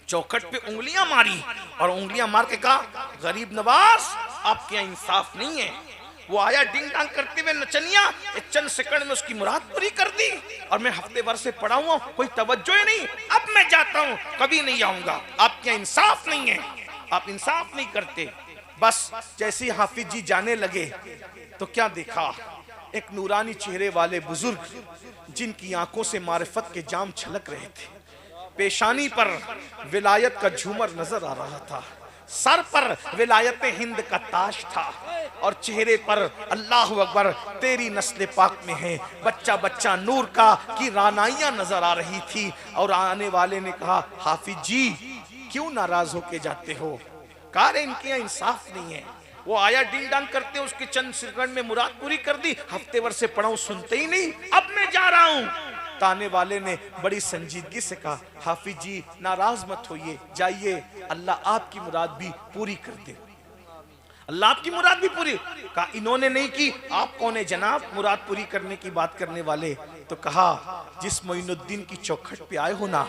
चौखट पे उंगलियां मारी और उंगलियां मार के कहा, गरीब नवाज आपके यहाँ इंसाफ नहीं है। वो आया डिंग डांग करते हुए नचनिया, चंद सेकंड में उसकी मुराद पूरी कर दी। और मैं हफ्ते भर से पड़ा हुआ, कोई तवज्जो ही नहीं। अब मैं जाता हूँ, कभी नहीं आऊंगा। आपके यहाँ इंसाफ नहीं है, आप इंसाफ नहीं करते। बस जैसे ही हाफिज जी जाने लगे तो क्या देखा, एक नूरानी चेहरे वाले बुजुर्ग जिनकी आंखों से मारिफत के जाम छलक रहे थे, पेशानी पर विलायत का झूमर नजर आ रहा था, सर पर विलायत हिंद का ताज था और चेहरे पर अल्लाह अकबर तेरी नस्ल पाक में है, बच्चा बच्चा नूर का की रानाइयां नजर आ रही थी। और आने वाले ने कहा, हाफिज जी क्यों नाराज होके जाते हो? कहा इनके यहाँ इंसाफ नहीं है। वो आया डिंग डांग करते, उसके चंद सेकंड में मुराद पूरी कर दी। हफ्ते भर से पढ़ा हूं, सुनते ही नहीं। अब मैं जा रहा हूं। ताने वाले ने बड़ी संजीदगी से कहा, हाफिज जी नाराज मत होइए, जाइए, अल्लाह आपकी मुराद भी पूरी कर दे, अल्लाह आपकी मुराद भी पूरी। कहा इन्होंने नहीं की, आप कौन है जनाब मुराद पूरी करने की बात करने वाले? तो कहा, जिस मोइनुद्दीन की चौखट पे आए हो ना,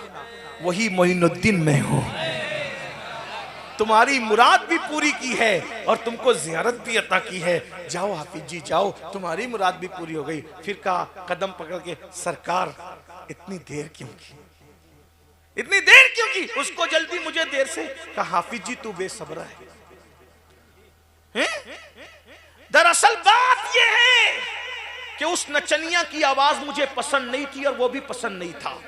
वही मोइनुद्दीन मैं हूं। तुम्हारी मुराद भी पूरी की है और तुमको ज़ियारत भी अता की है। जाओ हाफिज जी जाओ, तुम्हारी मुराद भी पूरी हो गई। फिर कहा कदम पकड़ के, सरकार इतनी देर क्यों की, इतनी देर क्यों की? उसको जल्दी, मुझे देर से। कहा हाफिज जी तू बेसब्र है? दरअसल बात यह है कि उस नचनिया की आवाज मुझे पसंद नहीं थी और वो भी पसंद नहीं था।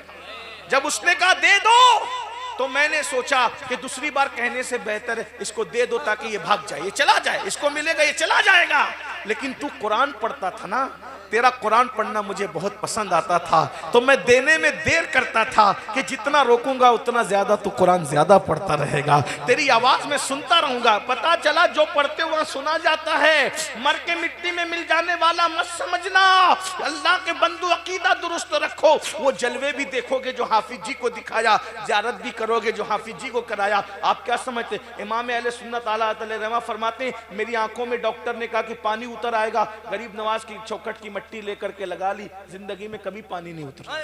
जब उसने कहा दे दो, तो मैंने सोचा कि दूसरी बार कहने से बेहतर है इसको दे दो ताकि ये भाग जाए, ये चला जाए, इसको मिलेगा ये चला जाएगा। लेकिन तू कुरान पढ़ता था ना, तेरा कुरान पढ़ना मुझे बहुत पसंद आता था, तो मैं देने में देर करता था कि जितना रोकूंगा उतना ज्यादा तू कुरान ज्यादा पढ़ता रहेगा, तेरी आवाज में सुनता रहूंगा। पता चला जो पढ़ते हुआ सुना जाता है, मर के मिट्टी में मिल जाने वाला मत समझना। अल्लाह के बंदू अकीदा दुरुस्त रखो। वो जलवे भी देखोगे जो हाफिज जी को दिखाया, ज़ियारत भी करोगे जो हाफिज जी को कराया। आप क्या समझते? इमाम अहले सुन्नत आला रहमा फरमाते हैं, मेरी आंखों में डॉक्टर ने कहा कि पानी उतर आएगा, गरीब नवाज की चौखट की मट्टी लेकर के लगा ली, जिंदगी में कभी पानी नहीं उतरा।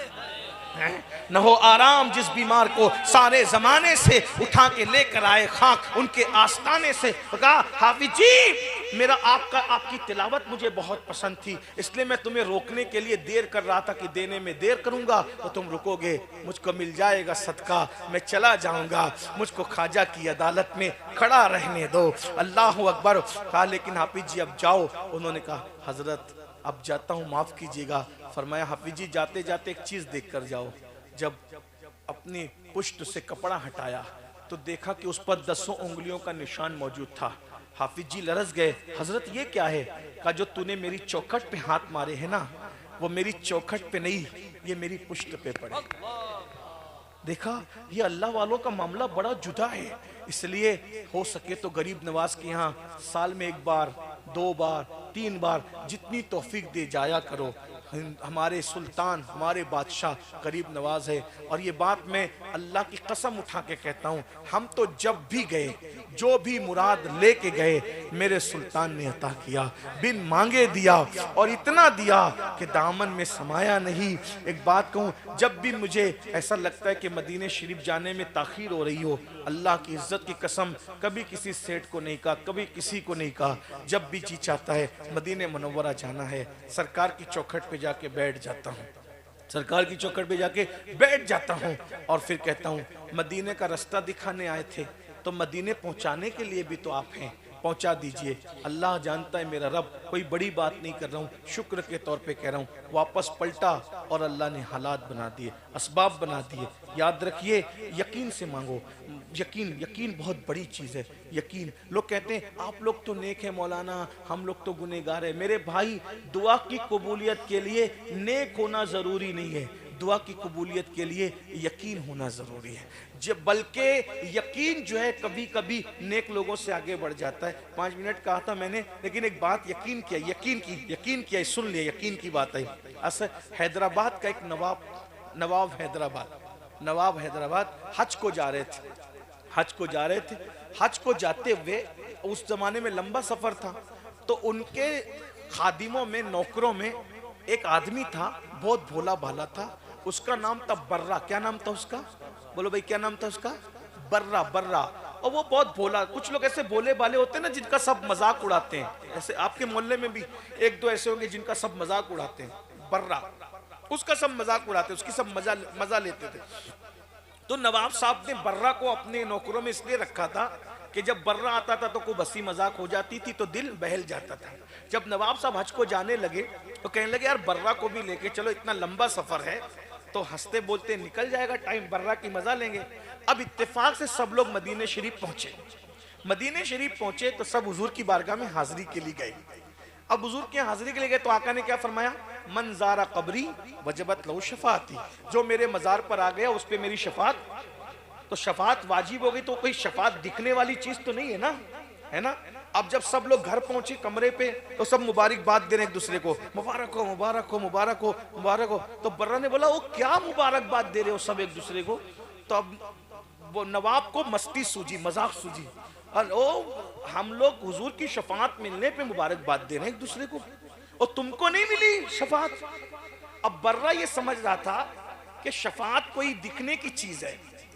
न हो आराम जिस बीमार को सारे जमाने से उठा के लेकर आए खाक उनके आस्ताने से। कहा हाफिज जी मेरा आपकी तिलावत मुझे बहुत पसंद थी, इसलिए मैं तुम्हें रोकने के लिए देर कर रहा था कि देने में देर करूंगा तो तुम रुकोगे, मुझको मिल जाएगा सदका, मैं चला जाऊंगा, मुझको ख्वाजा की अदालत में खड़ा रहने दो। अल्लाह अकबर। कहा लेकिन हाफिज जी अब जाओ। उन्होंने कहा हजरत अब जाता हूँ, माफ कीजिएगा। फरमाया हाफिज जी जाते जाते एक चीज देख कर जाओ। जब अपनी पुष्ट से कपड़ा हटाया तो देखा कि उस पर 10 उंगलियों का निशान मौजूद था। हाफिज जी लरस गए, हजरत ये क्या है? कहा जो तूने मेरी चौखट पे हाथ मारे हैं ना, वो मेरी चौखट पे नहीं, ये मेरी पुष्ट पे पड़े। देखा ये अल्लाह वालों का मामला बड़ा जुदा है। इसलिए हो सके तो गरीब नवाज के यहाँ साल में 1 बार 2 बार 3 बार जितनी तौफीक दे जाया करो। हमारे सुल्तान हमारे बादशाह गरीब नवाज है। और ये बात मैं अल्लाह की कसम उठा के कहता हूँ, हम तो जब भी गए जो भी मुराद लेके गए मेरे सुल्तान ने अता किया, बिन मांगे दिया और इतना दिया कि दामन में समाया नहीं। एक बात कहूँ, जब भी मुझे ऐसा लगता है कि मदीने शरीफ जाने में ताखीर हो रही हो, अल्लाह की इज्जत की कसम कभी किसी सेठ को नहीं कहा, कभी किसी को नहीं कहा, जब भी जी चाहता है मदीने मुनव्वरा जाना है, सरकार की चौखट पे जाके बैठ जाता हूँ, सरकार की चौखट पे जाके बैठ जाता हूँ और फिर कहता हूँ मदीने का रास्ता दिखाने आए थे तो मदीने पहुँचाने के लिए भी तो आप हैं, पहुँचा दीजिए। अल्लाह जानता है मेरा रब, कोई बड़ी बात नहीं कर रहा हूँ, शुक्र के तौर पे कह रहा हूँ। वापस पलटा और अल्लाह ने हालात बना दिए, असबाब बना दिए। याद रखिए यकीन से मांगो, यकीन यकीन बहुत बड़ी चीज़ है। यकीन, लोग कहते हैं आप लोग तो नेक हैं मौलाना, हम लोग तो गुनहगार हैं। मेरे भाई दुआ की कबूलियत के लिए नेक होना ज़रूरी नहीं है, दुआ की कबूलियत के लिए यकीन होना ज़रूरी है। जब बल्कि यकीन जो है कभी कभी नेक लोगों से आगे बढ़ जाता है। 5 मिनट कहा था मैंने, लेकिन एक बात यकीन किया, सुन लिया, यकीन की बात है। असल हैदराबाद का एक नवाब हैदराबाद हज को जा रहे थे। हज को जाते हुए उस जमाने में लंबा सफर था, तो उनके खादिमों में, नौकरों में एक आदमी था, बहुत भोला भाला था, उसका नाम था बर्रा। क्या नाम था उसका? बोलो भाई, क्या नाम था उसका? बर्रा। बर्रा। और वो बहुत भोला। कुछ लोग ऐसे भोले भाले होते हैं ना, जिनका सब मजाक उड़ाते हैं। ऐसे आपके मोहल्ले में भी एक दो ऐसे होंगे जिनका सब मजाक उड़ाते हैं। बर्रा, उसका सब मजाक उड़ाते, उसकी सब मजा लेते थे। तो नवाब साहब ने बर्रा को अपने नौकरों में इसलिए रखा था कि जब बर्रा आता था तो खूब हंसी मजाक हो जाती थी, तो दिल बहल जाता था। जब नवाब साहब हज को जाने लगे तो कहने लगे, यार बर्रा को भी लेके चलो, इतना लंबा सफर है तो हंसते बोलते निकल जाएगा टाइम, बर्रा की मजा लेंगे। अब इत्तेफाक से सब लोग मदीने शरीफ पहुंचे। मदीने शरीफ पहुंचे तो सब हुजूर की बारगाह में हाजिरी के लिए गए। अब हुजूर की हाजिरी के लिए गए तो आका ने क्या फरमाया? मन ज़ारा कब्री वजबत लहू शफाअती, जो मेरे मजार पर आ गया उस पे मेरी शफात, तो शफात वाजिब हो गई। तो कोई शफात दिखने वाली चीज तो नहीं है ना, है ना। अब जब सब लोग घर पहुंचे कमरे पे तो सब मुबारकबाद दे रहे एक दूसरे को, मुबारक हो मुबारक हो मुबारक हो मुबारक हो। तो बर्रा ने बोला, वो क्या मुबारकबाद दे रहे हो सब एक दूसरे को? तो अब वो नवाब को मस्ती सूझी, मजाक सूझी, और ओ हम लोग हुजूर की शफात मिलने पे मुबारकबाद दे रहे हैं एक दूसरे को, और तुमको नहीं मिली शफात। अब बर्रा ये समझ रहा था कि शफात कोई दिखने की चीज है,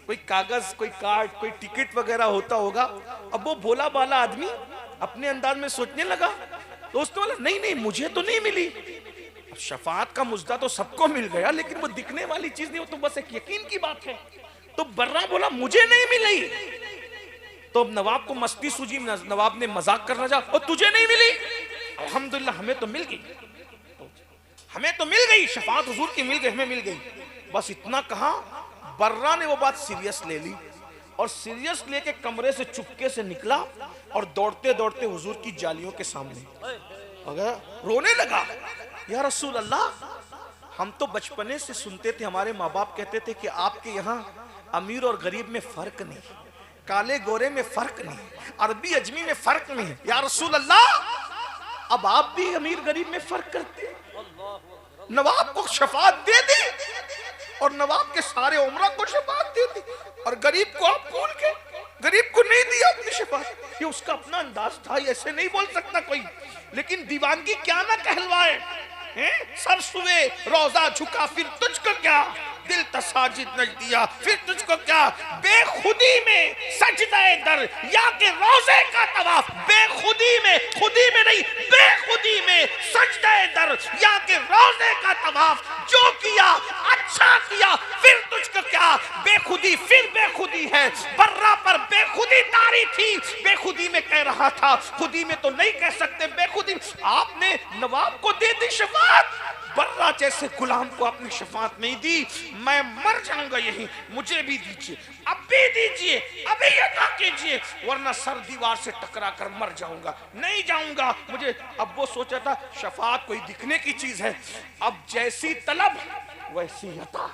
कोई कागज, कोई कार्ड, कोई टिकट वगैरह होता होगा। अब वो भोला भाला आदमी अपने अंदाज में सोचने लगा, तो उसने बोला, नहीं नहीं मुझे तो नहीं मिली। अब शफात का मुजदा तो सबको मिल गया, लेकिन वो दिखने वाली चीज नहीं, वो तो बस एक यकीन की बात है। तो बर्रा बोला, मुझे नहीं मिली। तो अब नवाब को मस्ती सूझी, नवाब ने मजाक करना चाहा, और तुझे नहीं मिली? अल्हम्दुलिल्लाह हमें तो मिल गई, हमें तो मिल गई, शफात हुजूर की मिल गई, हमें मिल गई। बस इतना कहा। बर्रा ने वो बात सीरियस ले ली, और सीरियस लेके कमरे से चुपके से निकला और दौड़ते दौड़ते हुजूर की जालियों के सामने रोने लगा, या रसूल अल्लाह, हम तो बचपने से सुनते थे, हमारे माँ बाप कहते थे कि आपके यहाँ अमीर और गरीब में फर्क नहीं, काले गोरे में फर्क नहीं, अरबी अजमी में फर्क नहीं। या रसूल अल्लाह, अब आप भी अमीर गरीब में फर्क करते हैं। नवाब को शफात दे दी, और नवाब के सारे उमरा को शफात दे दी, और गरीब को आप भूल के, गरीब को नहीं दिया अपनी शफात। ये उसका अपना अंदाज था, ऐसे नहीं बोल सकता कोई। लेकिन दीवानगी क्या ना कहलवाए, सर सुबह रोजा झुका, फिर तुझको क्या दिल तसाजिद नच दिया, फिर तुझको क्या बेखुदी में सजदाए दर या के रोजे का तवाफ, बेखुदी में, खुदी में नहीं, बेखुदी में सजदाए दर या के रोजे का तवाफ, जो किया अच्छा किया, फिर तुझको क्या बेखुदी, फिर बेखुदी है। बर्रा पर बेखुदी तारी थी, बेखुदी में कह रहा था, खुदी में तो नहीं कह सकते, बेखुदी। आपने नवाब को दे दी शफात, बर्रा जैसे गुलाम को आपने शफात नहीं दी। मैं मर जाऊंगा यही, मुझे भी दीजिए, अब भी दीजिए, अभी अदा कीजिए, वरना सर दीवार से टकरा कर मर जाऊंगा, नहीं जाऊंगा मुझे। अब वो सोचा था शफात कोई दिखने की चीज है। अब जैसी तलब वैसी अता,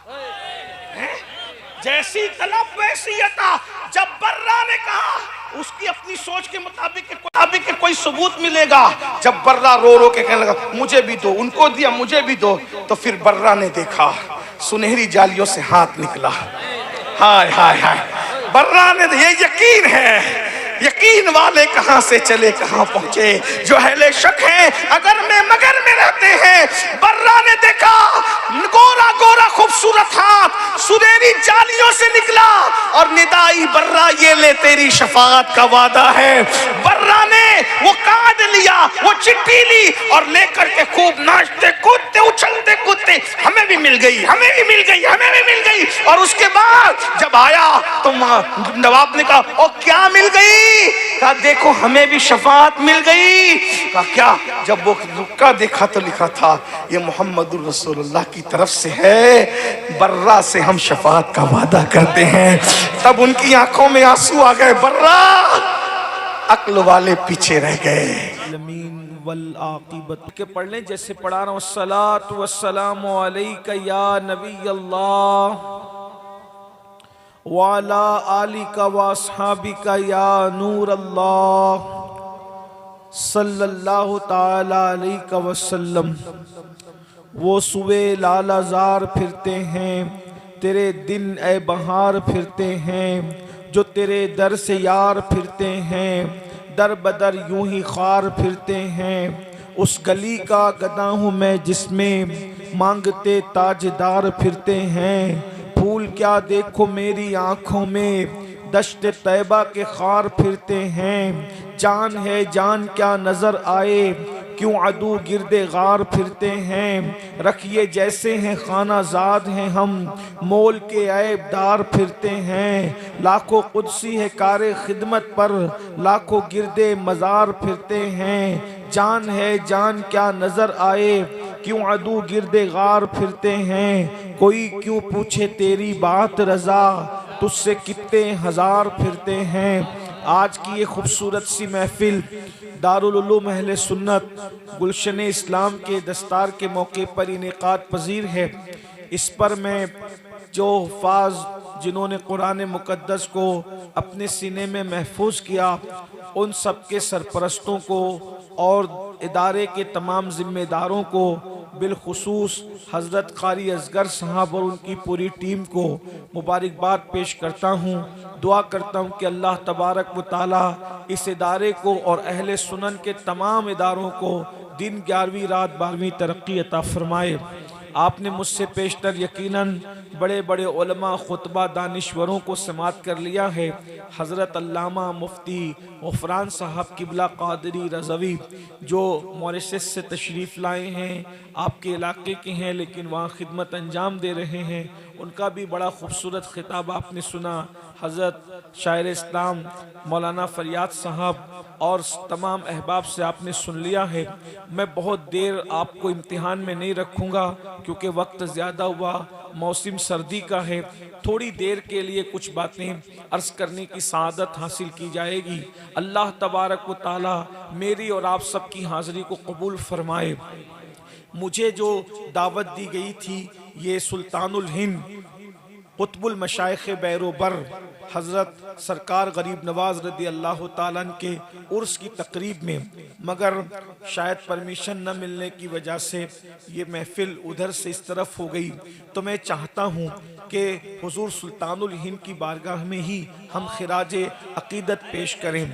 जैसी तलब वैसी अता। जब बर्रा ने कहा, उसकी अपनी सोच के मुताबिक कोई सबूत मिलेगा। जब बर्रा रो रो के कहने लगा, मुझे भी दो, उनको दिया मुझे भी दो, तो फिर बर्रा ने देखा सुनहरी जालियों से हाथ निकला। हाय हाय हाय, बर्रा ने, ये यकीन है, यकीन वाले कहां से चले कहां पहुंचे, जो अहले शक हैं अगर में मगर में रहते हैं। बर्रा ने देखा गोरा गोरा खूबसूरत हाथ सुनहरी जालियों से निकला, और निदाई, बर्रा ये ले तेरी शफाअत का वादा है। बर्रा ने वो कार्ड लिया, वो चिट्ठी ली, और लेकर के खूब नाचते कूदते उछलते कूदते, हमें भी मिल गई, हमें भी मिल गई, हमें भी मिल गई। और उसके बाद जब आया तो नवाब ने कहा, ओ क्या मिल गई? कहा, देखो हमें भी शफाअत मिल गई। कहा, क्या? जब वो रुका देखा तो लिखा था, ये मोहम्मदुर रसूलुल्लाह की तरफ से है, बर्रा से हम शफाअत का वादा करते हैं। तब उनकी आंखों में आंसू आ गए। बर्रा, अक्ल वाले पीछे रह गए। के पढ़ लें जैसे पढ़ा रहा हूँ, सलातु वस्सलामु अलैका या नबी अल्लाह वाला आलिका व अस्हाबिका या नूर अल्लाह सल्लल्लाहु ताला अलैहि वसल्लम। वो सुबह लालाजार फिरते हैं, तेरे दिन ए बहार फिरते हैं, जो तेरे दर से यार फिरते हैं। दर बदर यूं ही ख्वार फिरते हैं। उस गली का गदा हूँ मैं जिसमें मांगते ताजदार फिरते हैं। फूल क्या देखो मेरी आंखों में, दश्त तैबा के खार फिरते हैं। जान है जान क्या नजर आए, क्यों अदू गिरदे गार फिरते हैं। रखिए जैसे हैं खाना जाद हैं हम, मोल के ऐबदार फिरते हैं। लाखों कुदसी है कारे खिदमत पर, लाखों गिरदे मजार फिरते हैं। जान है जान क्या नजर आए, क्यों अदू गिरदे गार फिरते हैं। कोई क्यों पूछे तेरी बात रजा, तुझसे कितने हजार फिरते हैं। आज की ये खूबसूरत सी महफिल दारुल उलूम अहले सुन्नत गुलशन इस्लाम के दस्तार के मौके पर इनेकाद पजीर है। इस पर मैं जो हुफ़ाज़ जिन्होंने कुरान मुक़द्दस को अपने सीने में महफूज किया, उन सब के सरपरस्तों को और इदारे के तमाम ज़िम्मेदारों को, बिलखुसूस हज़रत क़ारी असगर साहब और उनकी पूरी टीम को मुबारकबाद पेश करता हूँ। दुआ करता हूँ कि अल्लाह तबारक व तआला इस इदारे को और अहले सुनन के तमाम इदारों को दिन 11वीं रात 12वीं तरक्की अता फरमाए। आपने मुझसे पेशतर यकीनन बड़े बड़े उलमा खुतबा दानिश्वरों को समात कर लिया है। हज़रत अल्लामा मुफ्ती ग़ुफ़रान साहब किबला क़ादरी रज़वी जो मॉरिशस से तशरीफ़ लाए हैं, आपके इलाके के हैं लेकिन वहाँ खिदमत अंजाम दे रहे हैं, उनका भी बड़ा खूबसूरत खिताब आपने सुना। हज़रत शायर इस्लाम मौलाना फ़रियाद साहब और तमाम अहबाब से आपने सुन लिया है। मैं बहुत देर आपको इम्तिहान में नहीं रखूँगा क्योंकि वक्त ज़्यादा हुआ, मौसम सर्दी का है। थोड़ी देर के लिए कुछ बातें अर्ज़ करने की सआदत हासिल की जाएगी। अल्लाह तबारक व तआला मेरी और आप सब की हाज़िरी को कबूल फरमाए। मुझे जो दावत दी गई थी ये सुल्तानुल हिंद कुतुबुल मशाइख़ बैरोबर हज़रत सरकार गरीब नवाज़ रदी अल्लाह ताला के उर्स की तकरीब में, मगर शायद परमिशन न मिलने की वजह से ये महफ़िल उधर से इस तरफ हो गई। तो मैं चाहता हूँ कि हुज़ूर सुल्तानुल हिंद की बारगाह में ही हम खिराज अक़ीदत पेश करें।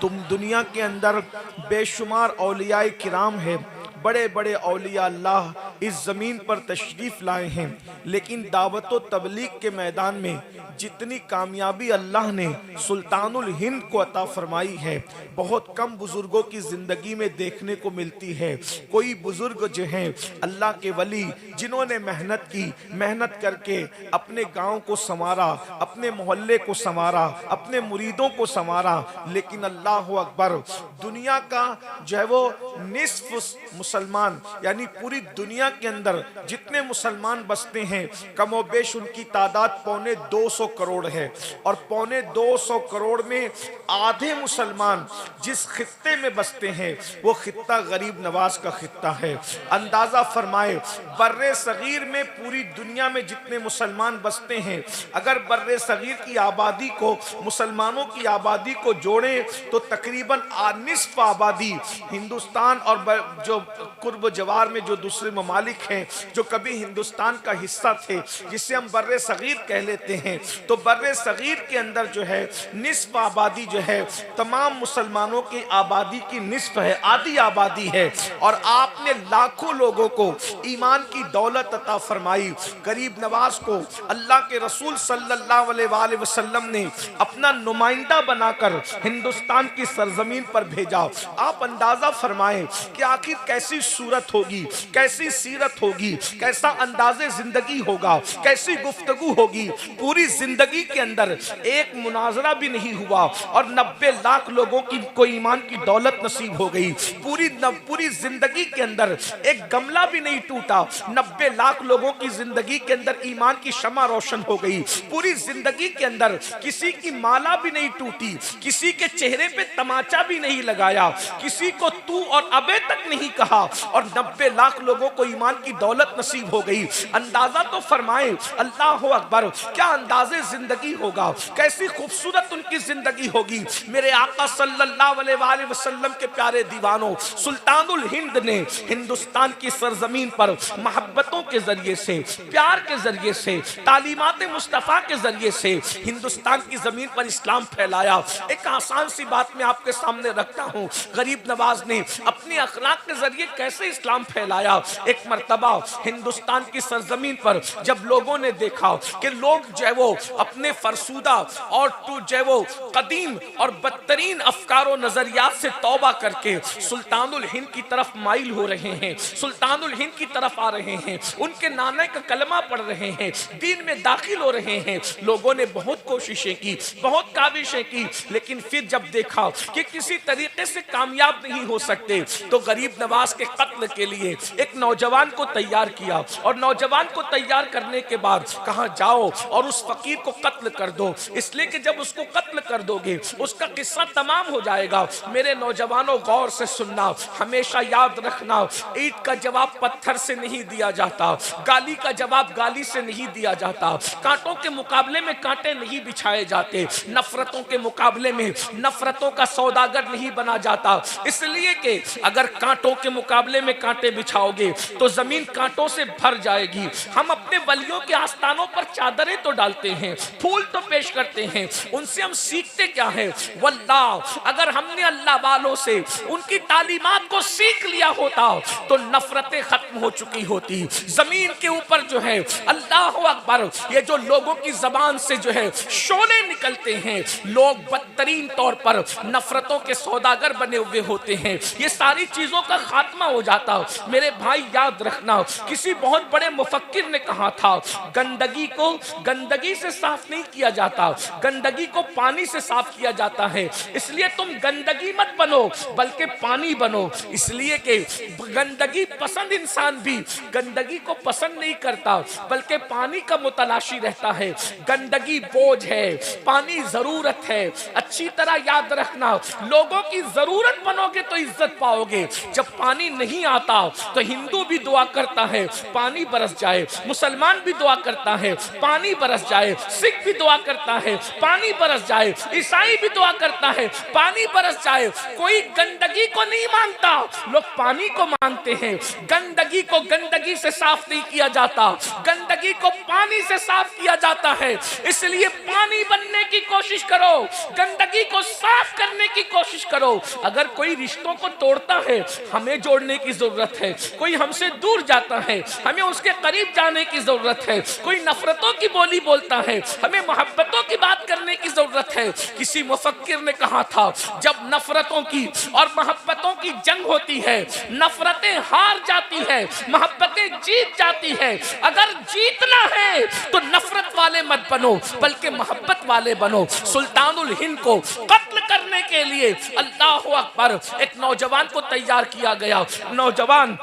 तुम दुनिया के अंदर बेशुमार औलियाए किराम है, बड़े बड़े औलिया अल्लाह इस ज़मीन पर तशरीफ़ लाए हैं, लेकिन दावत व तबलीग के मैदान में जितनी कामयाबी अल्लाह ने सुल्तानुल हिंद को अता फरमाई है, बहुत कम बुज़ुर्गों की ज़िंदगी में देखने को मिलती है। कोई बुज़ुर्ग जो हैं अल्लाह के वली, जिन्होंने मेहनत की, मेहनत करके अपने गाँव को संवारा, अपने मोहल्ले को संवारा, अपने मुरीदों को संवारा, लेकिन अल्लाह अकबर, दुनिया का जो है वो निस्फ मुसलमान यानी पूरी दुनिया के अंदर जितने मुसलमान बसते हैं कमोबेश उनकी तादाद 250 करोड़ है, और 250 करोड़ में आधे मुसलमान जिस खित्ते में बसते हैं वो खित्ता गरीब नवाज का खित्ता है। अंदाजा फरमाए बर्रे सगीर में पूरी दुनिया में जितने मुसलमान बसते हैं, अगर बर्रे सगीर की आबादी को मुसलमानों की आबादी को जोड़े तो तकरीबन निस्फ आबादी हिंदुस्तान और जो कुर्ब जवार में जो दूसरे ममालिक हैं जो कभी हिंदुस्तान का हिस्सा थे, जिसे हम बर्रे सगीर कह लेते हैं, तो बर्रे सगीर के अंदर जो है निस्फ आबादी जो है तमाम मुसलमानों की आबादी की निस्फ है, आधी आबादी है। और आपने लाखों लोगों को ईमान की दौलत अता फरमाई। गरीब नवाज को अल्लाह के रसूल सल्लल्लाहु अलैहि वसल्लम ने अपना नुमाइंदा बनाकर हिंदुस्तान की सरजमीन पर भेजा। आप अंदाजा फरमाएं कि आखिर कैसी सूरत होगी, कैसी सीरत होगी, कैसा अंदाजे जिंदगी होगा, कैसी गुफ्तगू होगी। पूरी जिंदगी के अंदर एक मुनाजरा भी नहीं हुआ और 90 लाख लोगों की को ईमान की दौलत नसीब हो गई। पूरी जिंदगी के अंदर एक गमला भी नहीं टूटा, 90 लाख लोगों की जिंदगी के अंदर ईमान की शमा रोशन हो गई। पूरी जिंदगी के अंदर किसी की माला भी नहीं टूटी, किसी के चेहरे पे तमाचा भी नहीं लगाया, किसी को तू और अबे तक नहीं कहा, और 90 लाख लोगों को ईमान की दौलत नसीब हो गई। अंदाजा तो फरमाए, अल्लाह अकबर, क्या अंदाजे जिंदगी होगा, कैसी खूबसूरत उनकी जिंदगी होगी। मेरे आका सल्लल्लाहु अलैहि वसल्लम के प्यारे दीवानों, सुल्तानुल हिंद ने हिंदुस्तान की सरजमीन पर मोहब्बतों के जरिए से, प्यार के जरिए से, तालीमात मुस्तफ़ा के जरिए से हिंदुस्तान की जमीन पर इस्लाम फैलाया। एक आसान सी बात मैं आपके सामने रखता हूँ, गरीब नवाज ने अपने अखलाक के जरिए कैसे इस्लाम फैलाया। एक मर्तबा हिंदुस्तान की सरजमीन पर जब लोगों ने देखा कि लोग जो है वो अपने फरसूदा और जो है वो कदीम और बदतरीन अफकारों नजरियात से तौबा करके सुल्तानुल हिंद की तरफ माइल हो रहे हैं, सुल्तानुल हिंद की तरफ आ रहे हैं, उनके नाने का कलमा पढ़ रहे हैं, दीन में दाखिल हो रहे हैं, लोगों ने बहुत कोशिशें की, बहुत काविशें की, लेकिन फिर जब देखा कि किसी तरीके से कामयाब नहीं हो सकते, तो गरीब नवाज के कत्ल के लिए एक नौजवान को तैयार किया। और नौजवान को तैयार करने के बाद कहा, जाओ और उस फकीर को कत्ल कर दो, इसलिए कि जब उसको कत्ल कर दोगे उसका किस्सा तमाम हो जाएगा। मेरे नौजवानों, गौर से सुनना, हमेशा याद रखना, ईंट का जवाब पत्थर से नहीं दिया जाता, गाली का जवाब गाली से नहीं दिया जाता, कांटों के मुकाबले में कांटे नहीं बिछाए जाते, नफरतों के मुकाबले में नफरतों का सौदागर नहीं बना जाता। इसलिए कि अगर कांटों के मुकाबले में कांटे बिछाओगे तो जमीन कांटों से भर जाएगी। हम अपने वलियों के आस्थानों पर चादरें तो डालते हैं, फूल तो पेश करते हैं, उनसे हम सीखते क्या है? वल्लाह, अगर हमने अल्लाह वालों से उनकी तालीमात को सीख लिया होता तो नफरतें खत्म हो चुकी होती। जमीन के ऊपर जो है, अल्लाह अकबर, ये जो लोगों की जबान से जो है शोले निकलते हैं, लोग बदतरीन तौर पर नफरतों के सौदागर बने हुए होते हैं, ये सारी चीजों का खात्मा हो जाता। मेरे भाई याद रखना, किसी बहुत बड़े मुफक्किर ने कहा था, गंदगी को गंदगी से साफ नहीं किया जाता, गंदगी को पानी से साफ किया जाता है। इसलिए तुम गंदगी मत बनो बल्कि पानी बनो। इसलिए कि गंदगी पसंद इंसान भी गंदगी को पसंद नहीं करता बल्कि पानी का मुतलाशी रहता है। गंदगी बोझ है, पानी जरूरत है। अच्छी तरह याद रखना, लोगों की जरूरत बनोगे तो इज्जत पाओगे। जब पानी नहीं आता तो हिंदू भी दुआ करता है पानी बरस जाए, मुसलमान भी दुआ करता है पानी बरस जाए, सिख भी दुआ करता है पानी बरस जाए, ईसाई भी दुआ करता है पानी बरस जाए। कोई गंदगी को नहीं मानता, लोग पानी को मानते हैं। गंदगी को गंदगी से साफ नहीं किया जाता, गंदगी को पानी से साफ किया जाता है। इसलिए पानी बनने की कोशिश करो, गंदगी को साफ करने की कोशिश करो। अगर कोई रिश्तों को तोड़ता है, हमें जोड़ने की जरूरत है। कोई हमसे दूर जाता है, हमें उसके करीब जाने की जरूरत है। कोई नफरतों की बोली बोलता है, हमें मोहब्बतों की बात करने की जरूरत है। किसी मुफक्किर ने कहा था, जब नफरतों की और मोहब्बतों की जंग होती है, नफरतें हार जाती है, मोहब्बतें जीत जाती है। अगर जीतना है तो नफरत वाले मत बनो बल्कि मोहब्बत वाले बनो। सुल्तानुल हिंद को कत्ल करने के लिए अल्लाह अकबर, एक नौजवान को तैयार किया गया। नौजवान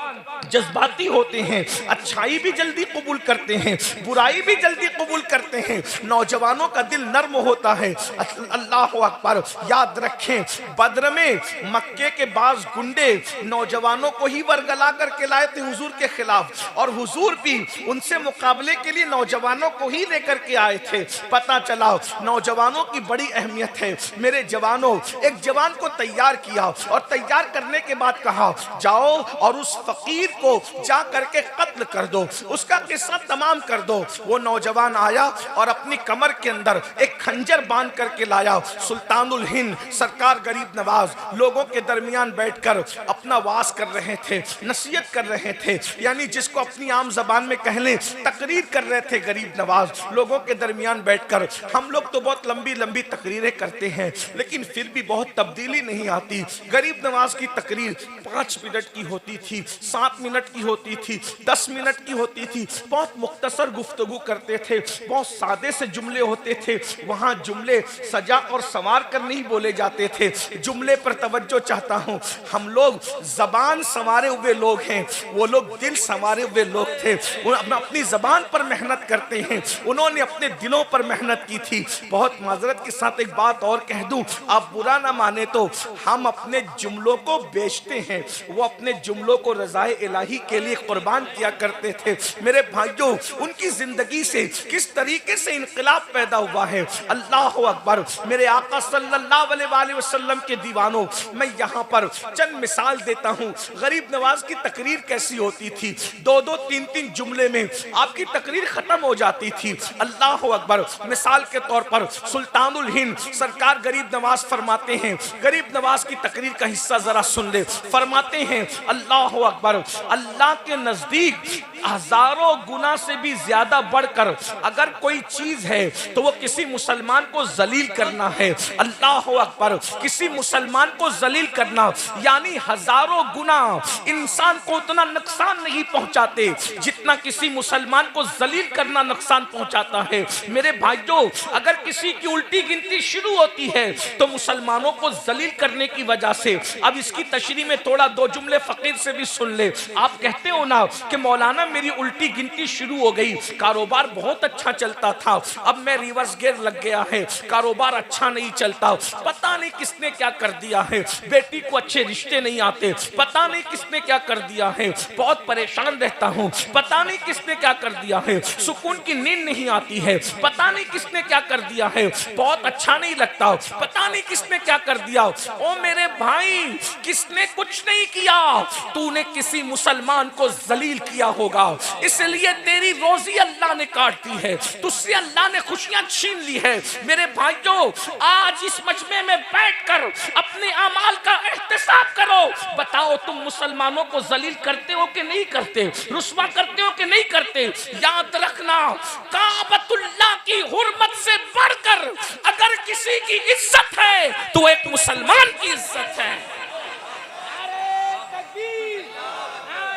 जज्बाती होते हैं, अच्छाई भी जल्दी कबूल करते हैं, बुराई भी जल्दी कबूल करते हैं। नौजवानों का दिल नर्म होता है। अल्लाह अकबर, याद रखें, बद्र में मक्के के बाज गुंडे नौजवानों को ही वरगला करके लाए थे हुजूर के खिलाफ, और हुजूर भी उनसे मुकाबले के लिए नौजवानों को ही लेकर के आए थे। पता चला नौजवानों की बड़ी अहमियत है। मेरे जवानों, एक जवान को तैयार किया और तैयार करने के बाद कहा, जाओ और उस फकीर को जा करके कत्ल कर दो, उसका किस्सा तमाम कर दो। वो नौजवान आया और अपनी कमर के अंदर एक खंजर बांध करके लाया। सुल्तानुल हिंद सरकार गरीब नवाज लोगों के दरमियान बैठकर अपना वास कर रहे थे, नसीहत कर रहे थे, यानी जिसको अपनी आम जबान में कह लें तकरीर कर रहे थे गरीब नवाज लोगों के दरमियान बैठकर। हम लोग तो बहुत लंबी लंबी तकरीरें करते हैं, लेकिन फिर भी बहुत तब्दीली नहीं आती। गरीब नवाज की तकरीर 5 मिनट की होती थी, 7 मिनट की होती थी, 10 मिनट की होती थी। बहुत मुख्तसर गुफ्तगू करते थे, बहुत सादे से जुमले होते थे। वहाँ जुमले सजा और संवार कर नहीं बोले जाते थे। जुमले पर तवज्जो चाहता हूँ। हम लोग जबान संवारे हुए लोग हैं, वो लोग दिल संवारे हुए लोग थे। वो अपनी जबान पर मेहनत करते हैं, उन्होंने अपने दिलों पर मेहनत की थी। बहुत माजरत के साथ एक बात और कह दूं, आप बुरा ना माने तो हम अपने जुमलों को बेचते हैं, वो अपने जुमलों को रज़ाए इलाही के लिए कुर्बान किया करते थे। मेरे भाइयों, उनकी जिंदगी से किस तरीके से इनकलाब पैदा हुआ है। अल्लाह अकबर। मेरे आका सल्लल्लाहु अलैहि वसल्लम के दीवानों, मैं यहाँ पर चंद मिसाल देता हूँ। गरीब नवाज की तकरीर कैसी होती थी, 2-2, 3-3 जुमले में आपकी तकरीर खत्म हो जाती थी। अल्लाह अकबर। मिसाल के तौर पर सुल्तानुल हिंद सरकार गरीब नवाज फरमाते हैं, गरीब नवाज की तकरीर का हिस्सा जरा सुन ले। फरमाते हैं अल्लाह अकबर, अल्लाह के नजदीक हजारों गुना से भी ज्यादा बढ़कर अगर कोई चीज है तो वो किसी मुसलमान को जलील करना है। अल्लाह अकबर। किसी मुसलमान को जलील करना यानी हजारों गुना इंसान को उतना नुकसान नहीं पहुंचाते जितना किसी मुसलमान को जलील करना नुकसान पहुंचाता है। मेरे भाइयों, अगर किसी की उल्टी गिनती शुरू होती है तो मुसलमानों को जलील करने की वजह से। अब इसकी तशरीह में थोड़ा 2 जुमले फकीर से भी सुन ले। आप कहते हो ना कि मौलाना मेरी उल्टी गिनती शुरू हो गई, कारोबार बहुत अच्छा चलता था, अब मैं रिवर्स गियर लग गया है, कारोबार अच्छा नहीं चलता, पता नहीं किसने क्या कर दिया है, बेटी को अच्छे रिश्ते नहीं आते, पता नहीं किसने क्या कर दिया है, बहुत परेशान रहता हूँ, पता नहीं किसने क्या कर दिया है, सुकून की नींद नहीं आती है, पता नहीं किसने क्या कर दिया है, बहुत अच्छा नहीं लगता, पता नहीं किसने क्या कर दिया। ओ मेरे भाई, किसने कुछ नहीं किया, तूने किसी मुसलमान को जलील किया होगा, इसलिए तेरी रोजी अल्लाह ने काट दी है, तुझसे अल्लाह ने खुशियां छीन ली है। मेरे भाइयों, आज इस मजमे में बैठकर अपने अमाल का एहतिसाब करो। बताओ, तुम मुसलमानों को जलील करते हो कि नहीं करते, रुस्वा करते हो कि नहीं करते। याद रखना, काबतुल्लाह की हुर्मत से बढ़कर अगर किसी की इज्जत है तो एक मुसलमान की इज्जत है।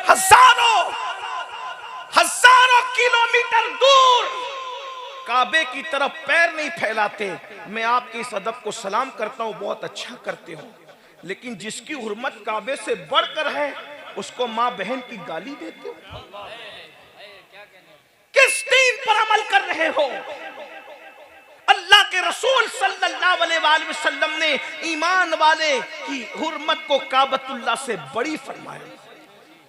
हजारों किलोमीटर दूर काबे की तरफ पैर नहीं फैलाते। मैं आपके इस अदब को सलाम करता हूं, बहुत अच्छा करते हो, लेकिन जिसकी हुर्मत काबे से बढ़कर है उसको मां बहन की गाली देते हो। किस दीन पर अमल कर रहे हो? अल्लाह के रसूल सल्लल्लाहु अलैहि वसल्लम ने ईमान वाले की हुर्मत को काबतुल्लाह से बड़ी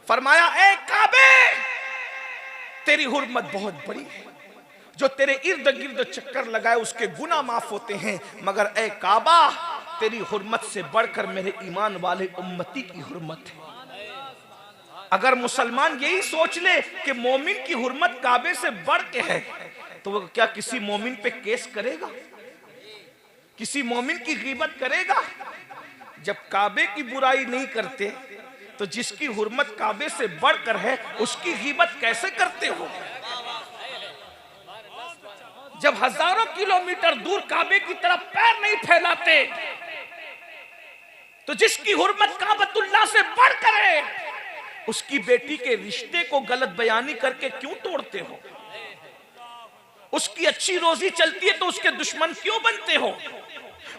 फरमाया, ए काबे, तेरी हुर्मत बहुत बड़ी है, जो तेरे इर्द गिर्द चक्कर लगाए उसके गुनाह माफ होते हैं, मगर ए काबा, तेरी हुर्मत से बढ़कर मेरे ईमान वाले उम्मती की हुर्मत है। अगर मुसलमान यही सोच ले कि मोमिन की हुर्मत काबे से बढ़ के है, तो वो क्या किसी मोमिन पे केस करेगा? किसी मोमिन की गीबत करेगा? जब काबे की बुराई नहीं करते तो जिसकी हुर्मत काबे से बढ़कर है उसकी गीबत कैसे करते हो? जब हजारों किलोमीटर दूर काबे की तरफ पैर नहीं फैलाते तो जिसकी हुर्मत काबतुल्लाह से बढ़कर है उसकी बेटी के रिश्ते को गलत बयानी करके क्यों तोड़ते हो? उसकी अच्छी रोजी चलती है तो उसके दुश्मन क्यों बनते हो?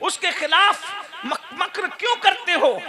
उसके खिलाफ मक्र क्यों करते हो?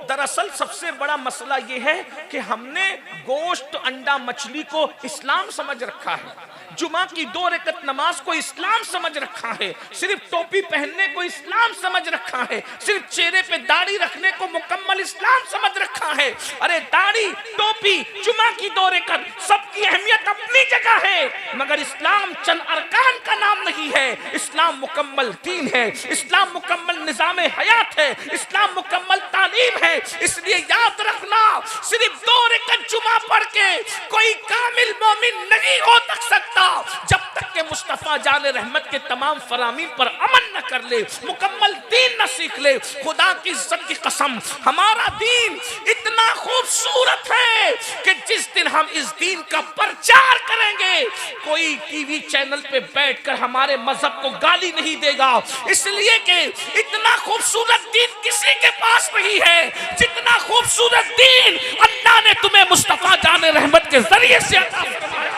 दरअसल सबसे बड़ा मसला यह है कि हमने गोश्त, अंडा, मछली को इस्लाम समझ रखा है, जुमा की 2 रकत नमाज को इस्लाम समझ रखा है, सिर्फ टोपी पहनने को इस्लाम समझ रखा है, सिर्फ चेहरे पे दाढ़ी रखने को मुकम्मल इस्लाम समझ रखा है। अरे दाढ़ी, टोपी, जुमा की 2 रकत, सबकी अहमियत अपनी जगह है, मगर इस्लाम चंद अरकान का नाम नहीं है। इस्लाम मुकम्मल दीन है, इस्लाम मुकम्मल निजाम हयात है, इस्लाम मुकम्मल तालीम है। इसलिए याद रखना, सिर्फ 2 रकत जुमा पढ़ के कोई कामिल मोमिन नहीं हो सकता जब तक के मुस्तफा जाने रहमत के तमाम फरामीन पर अमल न कर ले, मुकम्मल दीन न सीख ले। खुदा की इज्जत की कसम, हमारा दीन इतना खूबसूरत है कि जिस दिन हम इस दीन का प्रचार करेंगे कोई टीवी चैनल पे बैठकर हमारे मजहब को गाली नहीं देगा, इसलिए कि इतना खूबसूरत दीन किसी के पास नहीं है जितना खूबसूरत दीन अल्लाह ने तुम्हें मुस्तफा जाने रहमत के जरिए से अता फरमाया।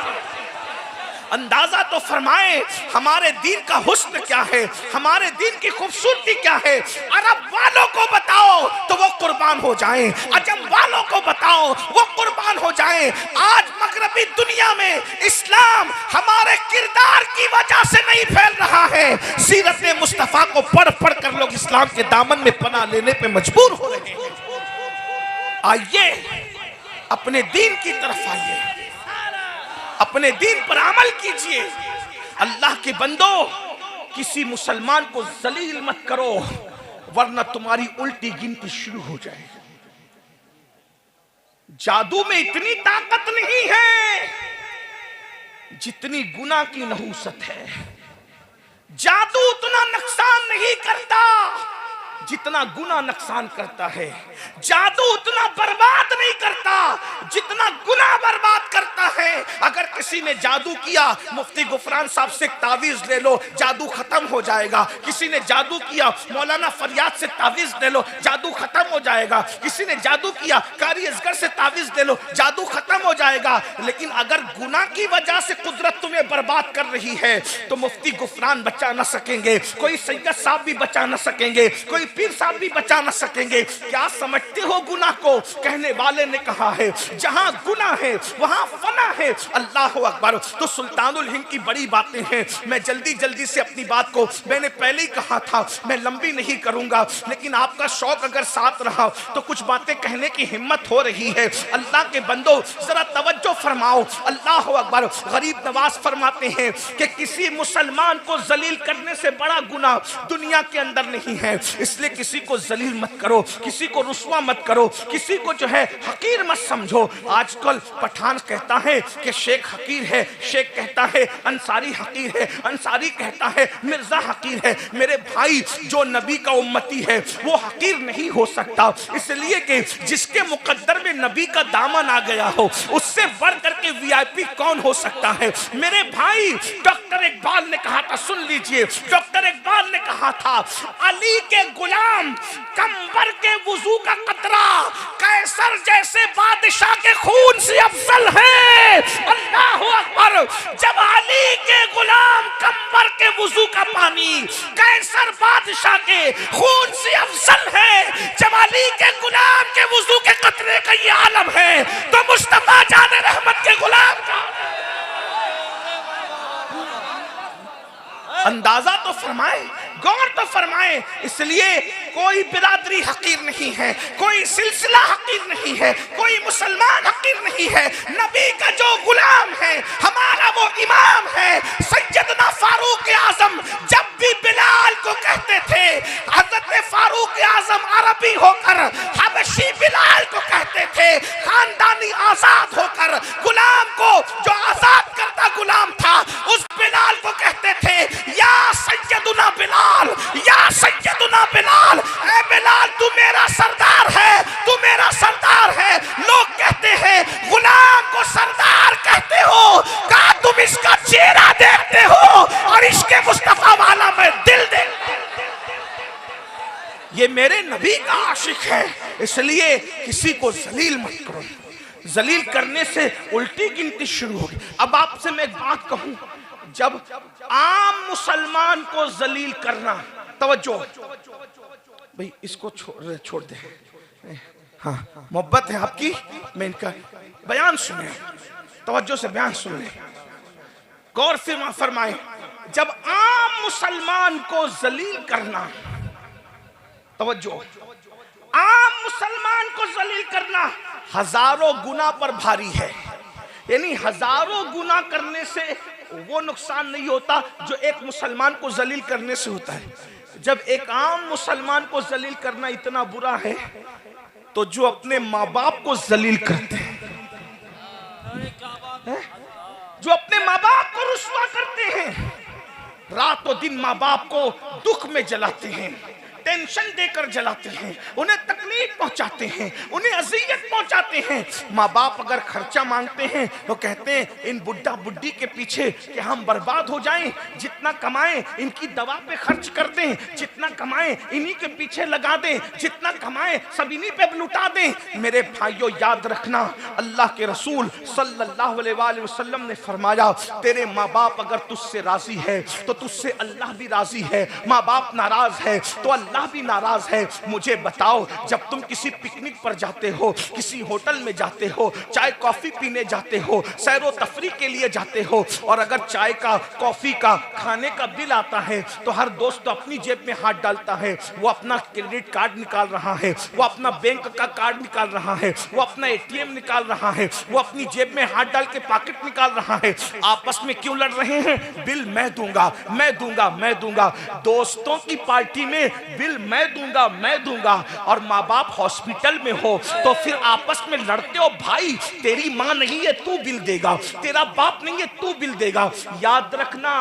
अंदाजा तो फरमाए हमारे दीन का हुस्न क्या है, हमारे दीन की खूबसूरती क्या है। अरब वालों को बताओ तो वो कुर्बान हो जाएं, अजम वालों को बताओ वो कुर्बान हो जाएं। आज मगरबी दुनिया में इस्लाम हमारे किरदार की वजह से नहीं फैल रहा है, सीरत मुस्तफा को पढ़ पढ़ कर लोग इस्लाम के दामन में पनाह लेने पे मजबूर हो रहे हैं। आइए अपने दीन की तरफ आइए, अपने दीन पर अमल कीजिए। अल्लाह के बंदो, किसी मुसलमान को जलील मत करो, वरना तुम्हारी उल्टी गिनती शुरू हो जाएगी। जादू में इतनी ताकत नहीं है जितनी गुनाह की नहूसत है। जादू उतना नुकसान नहीं करता जितना गुनाह नुकसान करता है। जादू उतना बर्बाद नहीं करता जितना गुनाह बर्बाद करता है। अगर किसी ने जादू किया, मुफ्ती गुफरान साहब से तावीज ले लो, जादू खत्म हो जाएगा। किसी ने जादू किया, मौलाना फरियाद से तावीज ले लो, जादू खत्म हो जाएगा। किसी ने जादू किया, कारी असगर से तावीज ले लो, जादू खत्म हो जाएगा। लेकिन अगर गुनाह की वजह से कुदरत तुम्हें बर्बाद कर रही है तो मुफ्ती गुफरान बचा ना सकेंगे, कोई सैयद साहब भी बचा ना सकेंगे, कोई पीर साहब भी बचा ना सकेंगे। क्या समझते हो गुनाह को? कहने वाले ने कहा है जहां गुनाह है वहां फना है। अल्लाह अकबर। तो सुल्तानुल हिंद की बड़ी बातें हैं। मैं जल्दी जल्दी से अपनी बात को, मैंने पहले ही कहा था मैं लंबी नहीं करूंगा, लेकिन आपका शौक अगर साथ रहा तो कुछ बातें कहने की हिम्मत हो रही है। अल्लाह के बंदो जरा तवज्जो फरमाओ। अल्लाह अकबर। गरीब नवाज फरमाते हैं कि किसी मुसलमान को जलील करने से बड़ा गुनाह दुनिया के अंदर नहीं है, इसलिए किसी को जलील मत करो, किसी को रुस्वा मत करो, किसी को जो है हकीर मत समझो। आजकल पठान कहता है कि शेख हकीर है, शेख कहता है अंसारी हकीर है, अंसारी कहता है मिर्जा हकीर है। मेरे भाई, जो नबी का उम्मती है वो हकीर नहीं हो सकता, इसलिए कि जिसके मुकद्दर में नबी का दामन आ गया हो उससे बढ़ करके वीआईपी कौन हो सकता है। मेरे भाई, डॉक्टर इकबाल ने कहा था, सुन लीजिए, डॉक्टर इकबाल ने कहा था अली के गुलाम कंबर के वुजू का कतरा कैसर जैसे बादशाह के खून से अफजल है। अल्लाह अकबर। जब अली के गुलाम कंबर के वुजू का पानी कैसर बादशाह के खून से अफजल है, जब अली के गुलाम के वुजू के कतरे का ये आलम है तो मुस्तफा जान रहमत के गुलाम का अंदाजा तो फरमाए, गौर तो फरमाए। इसलिए कोई बिरादरी हकीर नहीं है, कोई सिलसिला हकीर नहीं है, कोई मुसलमान हकीर नहीं है। नबी का जो गुलाम है हमारा वो इमाम है सैयदना फारूक आजम। जब भी बिलाल को कहते थे, हजरत फारूक आजम अरबी होकर हबशी बिलाल को कहते थे, खानदानी आजाद होकर गुलाम को जो आजाद करता गुलाम था उस बिलाल को कहते थे या सैयदना बिलाल, या सैयदना बिलाल। ए बिलाल, तू मेरा सरदार है, तू मेरा सरदार है। लोग कहते हैं गुलाम को सरदार कहते हो, क्या तुम इसका चेहरा देखते हो और इसके मुस्तफा वाला मैं दिल देखता हूं। ये मेरे नबी का आशिक है, इसलिए किसी को जलील मत करो। जलील करने से उल्टी गिनती शुरू होगी। अब आपसे मैं एक बात कहूं, जब आम मुसलमान को जलील करना, तवज्जो भाई, इसको छोड़ दे, हाँ मोहब्बत है आपकी, मैं इनका बयान सुने, तवज्जो से बयान सुन ले, गौर फरमाए। जब आम मुसलमान को जलील करना, तवज्जो, आम मुसलमान को जलील करना हजारों गुना पर भारी है। यानी हजारों गुना करने से वो नुकसान नहीं होता जो एक मुसलमान को जलील करने से होता है। जब एक आम मुसलमान को जलील करना इतना बुरा है तो जो अपने माँ बाप को जलील करते हैं, जो अपने माँ बाप को रुस्वा करते हैं, रातों दिन माँ बाप को दुख में जलाते हैं, टेंशन देकर जलाते हैं, उन्हें तकलीफ पहुंचाते हैं, उन्हें अजियत पहुंचाते हैं। माँ बाप अगर खर्चा मांगते हैं तो कहते हैं इन बुढ़ा बुढ़ी के पीछे कि हम बर्बाद हो जाएं, जितना कमाएं इनकी दवा पे खर्च कर दें, जितना कमाएं इन्हीं के पीछे लगा दें, जितना कमाएं सब इन्हीं पे लुटा दें। मेरे भाइयों, याद रखना, अल्लाह के रसूल सल्लल्लाहु अलैहि वसल्लम ने फरमाया, तेरे माँ बाप अगर तुझसे राजी है तो तुझसे अल्लाह भी राजी है, माँ बाप नाराज है तो अल्लाह भी नाराज है। मुझे बताओ, जब तुम किसी पिकनिक पर जाते हो, किसी होटल में जाते हो, चाय कॉफी पीने जाते हो, सैरो तफरी के लिए जाते हो, और अगर चाय का, कॉफी का, खाने का बिल आता है तो हर दोस्त तो अपनी जेब में हाथ डालता है। वो अपना क्रेडिट कार्ड निकाल रहा है, वो अपना बैंक का कार्ड निकाल रहा है, वो अपना एटीएम निकाल रहा है, वो अपनी जेब में हाथ डाल के पॉकेट निकाल रहा है। आपस में क्यों लड़ रहे हैं? बिल मैं दूंगा, मैं दूंगा, मैं दूंगा। दोस्तों की पार्टी में बिल मैं दूंगा, मैं दूंगा, और माँ बाप हॉस्पिटल में हो तो फिर आपस में लड़ते हो, भाई तेरी माँ नहीं है तू बिल देगा, तेरा बाप नहीं है तू बिल देगा। याद रखना,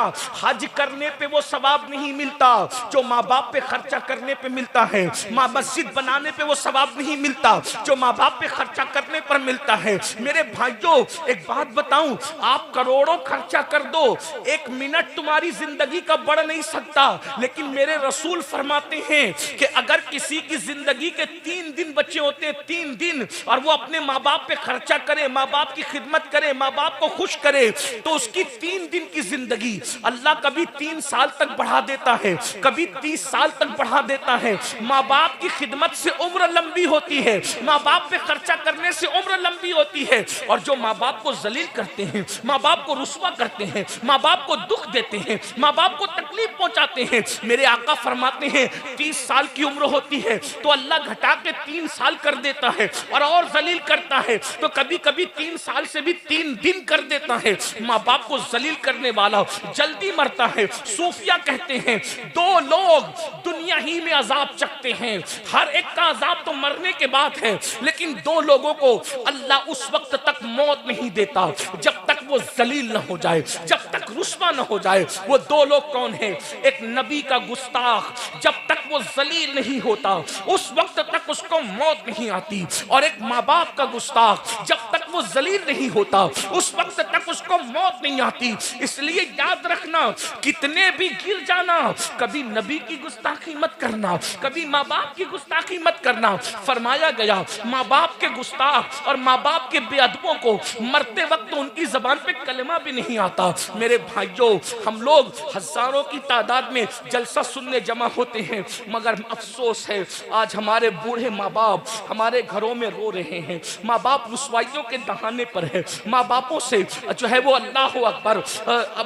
हज करने पे वो सवाब नहीं मिलता जो माँ बाप पे खर्चा करने पे मिलता है। माँ मस्जिद बनाने पे वो सवाब नहीं मिलता जो माँ बाप पे खर्चा करने पर मिलता है। मेरे भाइयों, एक बात बताऊं, आप करोड़ों खर्चा कर दो, एक मिनट तुम्हारी जिंदगी का बढ़ नहीं सकता, लेकिन मेरे रसूल फरमाते हैं कि अगर किसी की जिंदगी के 3 दिन बचे होते, 3 दिन, और वो अपने माँ बाप पे खर्चा करे, माँ बाप की खिदमत करे, माँ बाप को खुश करे, तो उसकी 3 दिन की जिंदगी अल्लाह कभी 3 साल तक बढ़ा देता है, कभी 30 साल तक बढ़ा देता है। माँ बाप की खिदमत से उम्र लंबी होती है, माँ बाप पे खर्चा करने से उम्र लंबी होती है। और जो माँ बाप को जलील करते हैं, माँ बाप को रुस्वा करते हैं, माँ बाप को दुख देते हैं, माँ बाप को तकलीफ पहुंचाते हैं, मेरे आका फरमाते हैं 30 साल की उम्र होती है तो अल्लाह घटा के 3 साल कर देता है, और जलील करता है तो कभी कभी 3 साल से भी 3 दिन कर देता है। माँ बाप को जलील करने वाला जल्दी मरता है। सूफिया कहते हैं 2 लोग दुनिया ही में अजाब चखते हैं, हर एक का अजाब तो मरने के बाद है, लेकिन 2 लोगों को अल्लाह उस वक्त तक मौत नहीं देता जब तक वो जलील न हो जाए, जब तक रुस्वा न हो जाए। वो 2 लोग कौन है? एक नबी का गुस्ताख, जब तक वो जलील नहीं होता उस वक्त तक उसको मौत नहीं आती, और एक माँ बाप का गुस्ताख, जब तक वो जलील नहीं होता उस वक्त तक उसको मौत नहीं आती। इसलिए याद रखना, कितने भी गिर जाना, कभी नबी की गुस्ताखी मत करना, कभी माँ बाप की गुस्ताखी मत करना। फरमाया गया माँ बाप के गुस्ताख और माँ बाप के बेअदबों को मरते वक्त उनकी जबान पे कलमा भी नहीं आता। मेरे भाइयों, हम लोग हजारों की तादाद में जलसा सुनने जमा होते हैं, मगर अफसोस है आज हमारे बूढ़े माँ बाप हमारे घरों में रो रहे हैं। माँ बाप रुसवाइयों के दहाने पर है, माँ बापों से जो है वो अल्लाह अकबर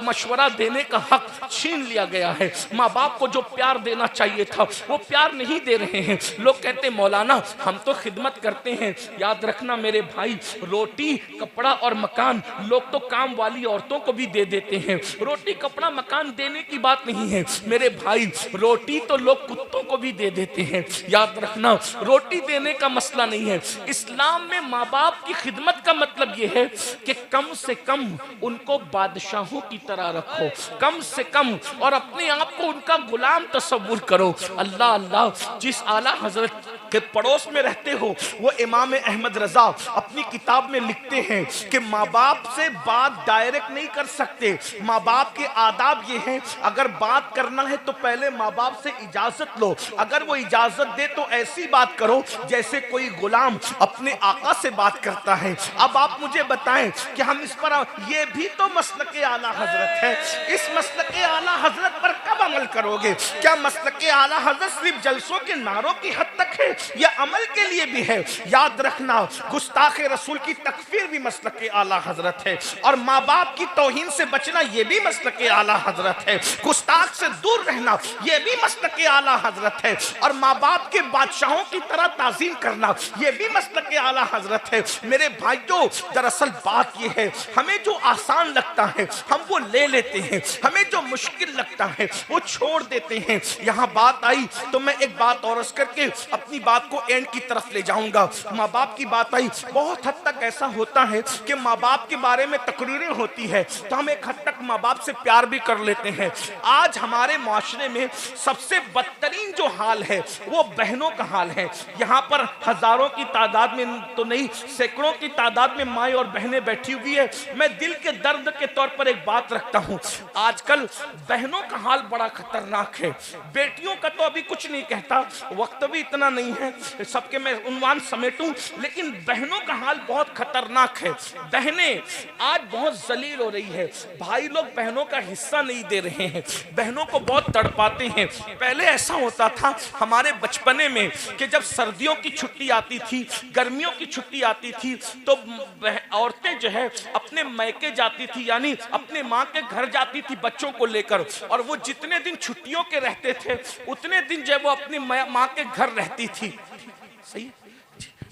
मशवरा देने का हक छीन लिया गया है। माँ बाप को जो प्यार देना चाहिए था वो प्यार नहीं दे रहे हैं। लोग कहते हैं मौलाना हम तो खिदमत करते हैं। याद रखना मेरे भाई, रोटी कपड़ा और मकान लोग तो काम वाली औरतों को भी दे देते हैं, रोटी कपड़ा मकान देने की बात नहीं है मेरे भाई। रोटी तो लोग कुत्तों को भी दे देते हैं। याद रखना, रोटी देने का मसला नहीं है। इस्लाम में माँ बाप की खिदमत का मतलब यह है कि कम से कम उनको बादशाहों की तरह रखो, कम से कम, और अपने आप को उनका गुलाम तस्वुर करो। अल्लाह अल्लाह, जिस आला हजरत के पड़ोस में रहते हो वो इमाम अहमद रजा अपनी किताब में लिखते हैं कि माँ बाप से बात डायरेक्ट नहीं कर सकते। माँ बाप के आदाब ये हैं, अगर बात करना है तो पहले माँ बाप से इजाजत लो। अगर वो इजाजत दे तो ऐसी बात करो जैसे कोई गुलाम अपने आका से बात करता है। अब आप मुझे बताएं कि हम इस पर, ये भी तो मसलके आला हजरत है, इस मसलके आला हजरत पर कब अमल करोगे? क्या मसलके आला हजरत सिर्फ जलसों के नारों की हद तक है या अमल के लिए भी है? याद रखना, गुस्ताखे रसूल की तकफीर भी मसलके आला हजरत है, और माँ बाप की तौहीन से बचना ये भी मसलके आला हजरत है, गुस्ताख से दूर रहना ये भी मसलके आला हजरत है, और माँ बाप के बादशाहों की तरह ताज़ीम करना ये भी मसलके आला हजरत है। मेरे भाइयों, दरअसल बात ये है, हमें जो आसान लगता है हम वो ले लेते हैं, हमें जो मुश्किल लगता है वो छोड़ देते हैं। यहाँ बात आई तो मैं एक बात और अर्ज करके अपनी बात को एंड की तरफ ले जाऊंगा। माँ बाप की बात आई, बहुत हद तक ऐसा होता है कि माँ बाप के बारे में तकरीरें होती है तो हम एक हद तक माँ बाप से प्यार भी कर लेते हैं। आज हमारे माशरे में सबसे बदतरीन जो हाल है वो बहनों का हाल है। यहाँ पर हजारों की तादाद में तो नहीं, सैकड़ों की तादाद में माएँ और बहनें बैठी हुई है। मैं दिल के दर्द के तौर पर एक बात रखता हूँ, आजकल बहनों का हाल बड़ा खतरनाक है। बेटियों का तो अभी कुछ नहीं कहता, वक्त भी इतना इतना नहीं है सबके मैं उन्वान समेटूं, लेकिन बहनों का हाल बहुत खतरनाक है। बहनें आज बहुत जलील हो रही है, भाई लोग बहनों का हिस्सा नहीं दे रहे हैं, बहनों को बहुत तड़पाते हैं। पहले ऐसा होता था हमारे बचपने में कि जब सर्दियों की छुट्टी आती थी, गर्मियों की छुट्टी आती थी, तो औरतें जो है अपने मैके जाती थी, यानी अपने माँ के घर जाती थी बच्चों को लेकर, और वो जितने दिन छुट्टियों के रहते थे उतने दिन जो वो अपनी माँ के घर रहती थी। सही,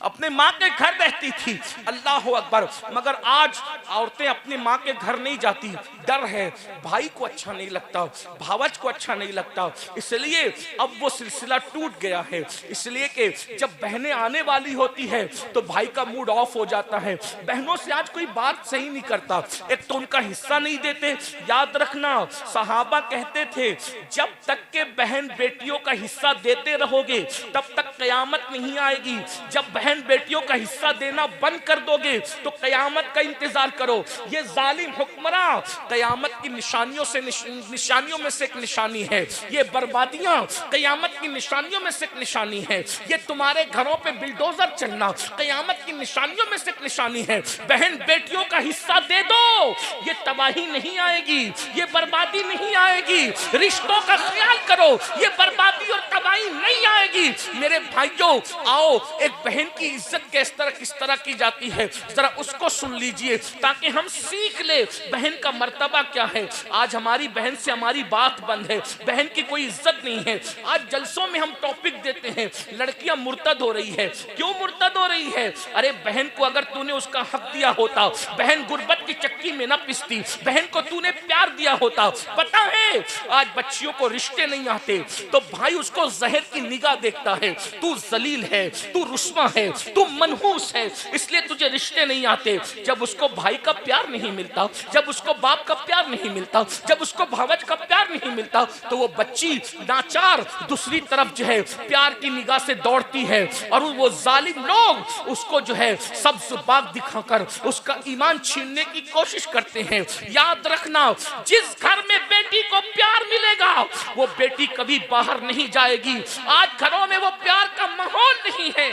अपने माँ के घर रहती थी। अल्लाह अकबर। मगर आज औरतें अपनी माँ के घर नहीं जाती, डर है, भाई को अच्छा नहीं लगता, भावज को अच्छा नहीं लगता, इसलिए अब वो सिलसिला टूट गया है। इसलिए कि जब बहनें आने वाली होती है तो भाई का मूड ऑफ हो जाता है, बहनों से आज कोई बात सही नहीं करता, एक तो उनका हिस्सा नहीं देते। याद रखना, सहाबा कहते थे जब तक के बहन बेटियों का हिस्सा देते रहोगे तब तक कयामत नहीं आएगी, जब बहन बेटियों का हिस्सा देना बंद कर दोगे तो कयामत का इंतजार करो। ये जालिम हुक्मरान कयामत की निशानियों में से एक निशानी है, ये बर्बादियां कयामत की निशानियों में से एक निशानी है, ये तुम्हारे घरों पे बिल्डोजर चलना कयामत की निशानियों में से एक निशानी है। बहन बेटियों का हिस्सा दे दो, ये तबाही नहीं आएगी, ये बर्बादी नहीं आएगी। रिश्तों का ख्याल करो, ये बर्बादी और तबाही नहीं आएगी। मेरे भाइयों, आओ एक बहन की इज्जत किस तरह की जाती है जरा उसको सुन लीजिए, ताकि हम सीख ले बहन का मर्तबा क्या है। आज हमारी बहन से हमारी बात बंद है, बहन की कोई इज्जत नहीं है। आज जलसों में हम टॉपिक देते हैं लड़कियां मुर्तद हो रही है, क्यों मुर्तद हो रही है? अरे बहन को अगर तूने उसका हक दिया होता, बहन गुर्बत की चक्की में ना पिसती, बहन को तूने प्यार दिया होता। पता है आज बच्चियों को रिश्ते नहीं आते तो भाई उसको जहर की निगाह देखता है, तू जलील है, तू रुस्वा है, तू मनहूस है, इसलिए तुझे रिश्ते नहीं आते। जब उसको भाई का प्यार नहीं मिलता, जब उसको बाप का प्यार नहीं मिलता, जब उसको भावज का प्यार नहीं मिलता, तो वो बच्ची नाचार दूसरी तरफ जो है प्यार की निगाह से दौड़ती है, और वो जालिम लोग उसको जो है सब्ज बाग दिखाकर उसका ईमान छीनने की कोशिश करते हैं। याद रखना, जिस घर में बेटी को प्यार मिलेगा वो बेटी कभी बाहर नहीं जाएगी। आज घरों में वो प्यार का माहौल नहीं है।